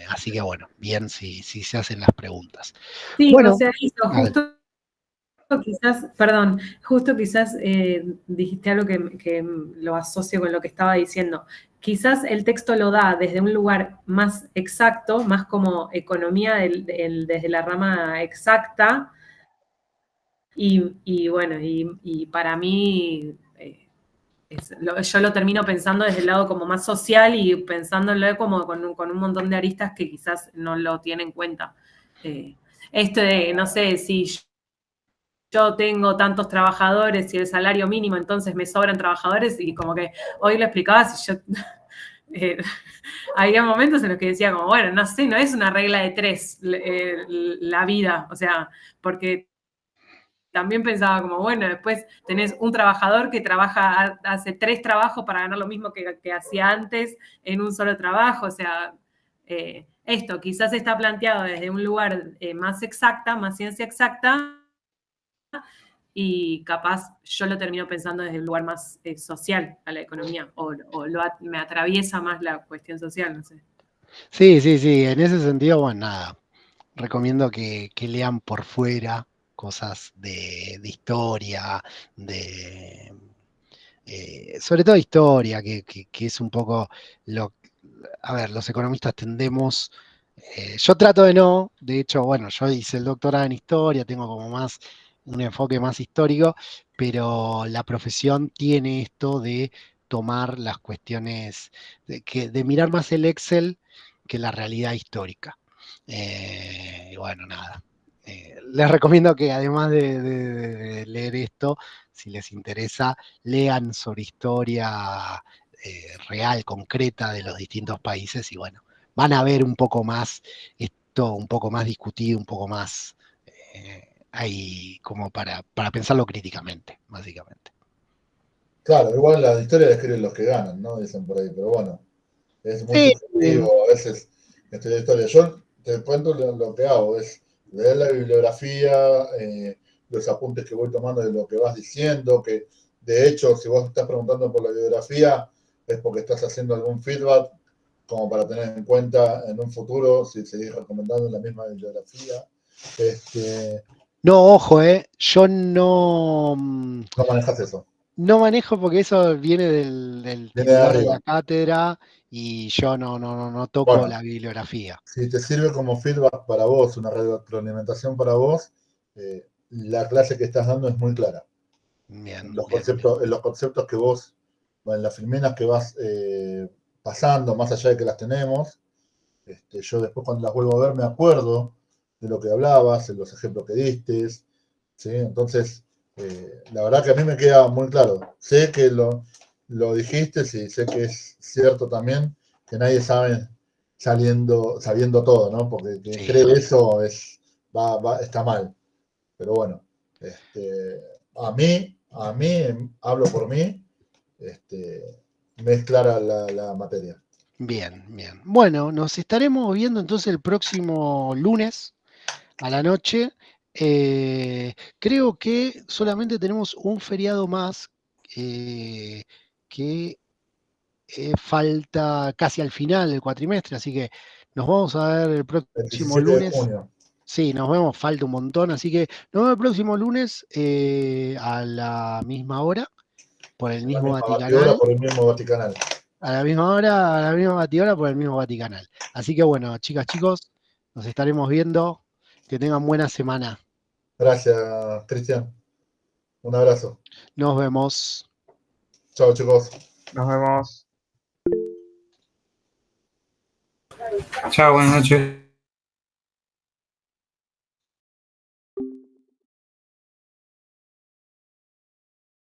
Así que bueno, bien si se hacen las preguntas. Sí, Bueno, o sea, eso, justo quizás dijiste algo que lo asocio con lo que estaba diciendo. Quizás el texto lo da desde un lugar más exacto, más como economía desde la rama exacta, y bueno, y para mí yo lo termino pensando desde el lado como más social y pensándolo como con un montón de aristas que quizás no lo tienen en cuenta. Esto de, no sé, si yo tengo tantos trabajadores y el salario mínimo, entonces me sobran trabajadores, y como que hoy lo explicabas y yo había momentos en los que decía como, bueno, no sé, no es una regla de 3 la vida, o sea, porque también pensaba como, bueno, después tenés un trabajador que hace 3 trabajos para ganar lo mismo que hacía antes en un solo trabajo, o sea, esto quizás está planteado desde un lugar más exacta, más ciencia exacta, y capaz yo lo termino pensando desde un lugar más social a la economía, o me atraviesa más la cuestión social, no sé. sí, en ese sentido, bueno, nada, recomiendo que lean por fuera cosas de historia, sobre todo historia, que es un poco a ver, los economistas tendemos, yo trato de hecho, bueno, yo hice el doctorado en historia, tengo como más un enfoque más histórico, pero la profesión tiene esto de tomar las cuestiones, de mirar más el Excel que la realidad histórica. Y bueno, nada. Les recomiendo que además de leer esto, si les interesa, lean sobre historia real, concreta de los distintos países y bueno, van a ver un poco más esto, un poco más discutido, un poco más ahí como para pensarlo críticamente, básicamente. Claro, igual la historia la escriben los que ganan, ¿no? Dicen por ahí, pero bueno, es muy Sí, subjetivo a veces estudiar historia. Yo te cuento lo que hago, es leer la bibliografía, los apuntes que voy tomando de lo que vas diciendo, que de hecho, si vos estás preguntando por la bibliografía, es porque estás haciendo algún feedback como para tener en cuenta en un futuro si seguís recomendando la misma bibliografía. No, ojo, yo no manejas eso. No manejo porque eso viene del Viene de titular de arriba. la cátedra y yo no toco Bueno, la bibliografía. si te sirve como feedback para vos, una retroalimentación para vos, la clase que estás dando es muy clara. Bien, En los conceptos que vos, en las filminas que vas pasando, más allá de que las tenemos, yo después cuando las vuelvo a ver me acuerdo de lo que hablabas, de los ejemplos que diste, ¿sí? Entonces, la verdad que a mí me queda muy claro. Sé que lo dijiste, sí, sé que es cierto también, que nadie sabe sabiendo todo, ¿no? Porque quien cree eso está mal. Pero bueno, a mí, hablo por mí, me es clara la materia. Bien. Bueno, nos estaremos viendo entonces el próximo lunes a la noche. Creo que solamente tenemos un feriado más que falta casi al final del cuatrimestre, así que nos vamos a ver el próximo 17 lunes. de junio. Sí, nos vemos, falta un montón, así que nos vemos el próximo lunes a la misma hora, por el mismo Vaticanal. Por el mismo Vaticanal. A la misma hora, a la misma batidora, por el mismo Vaticanal. Así que bueno, chicas, chicos, nos estaremos viendo. Que tengan buena semana. Gracias, Cristian. Un abrazo. Nos vemos. Chao, chicos. Nos vemos. Chao, buenas noches.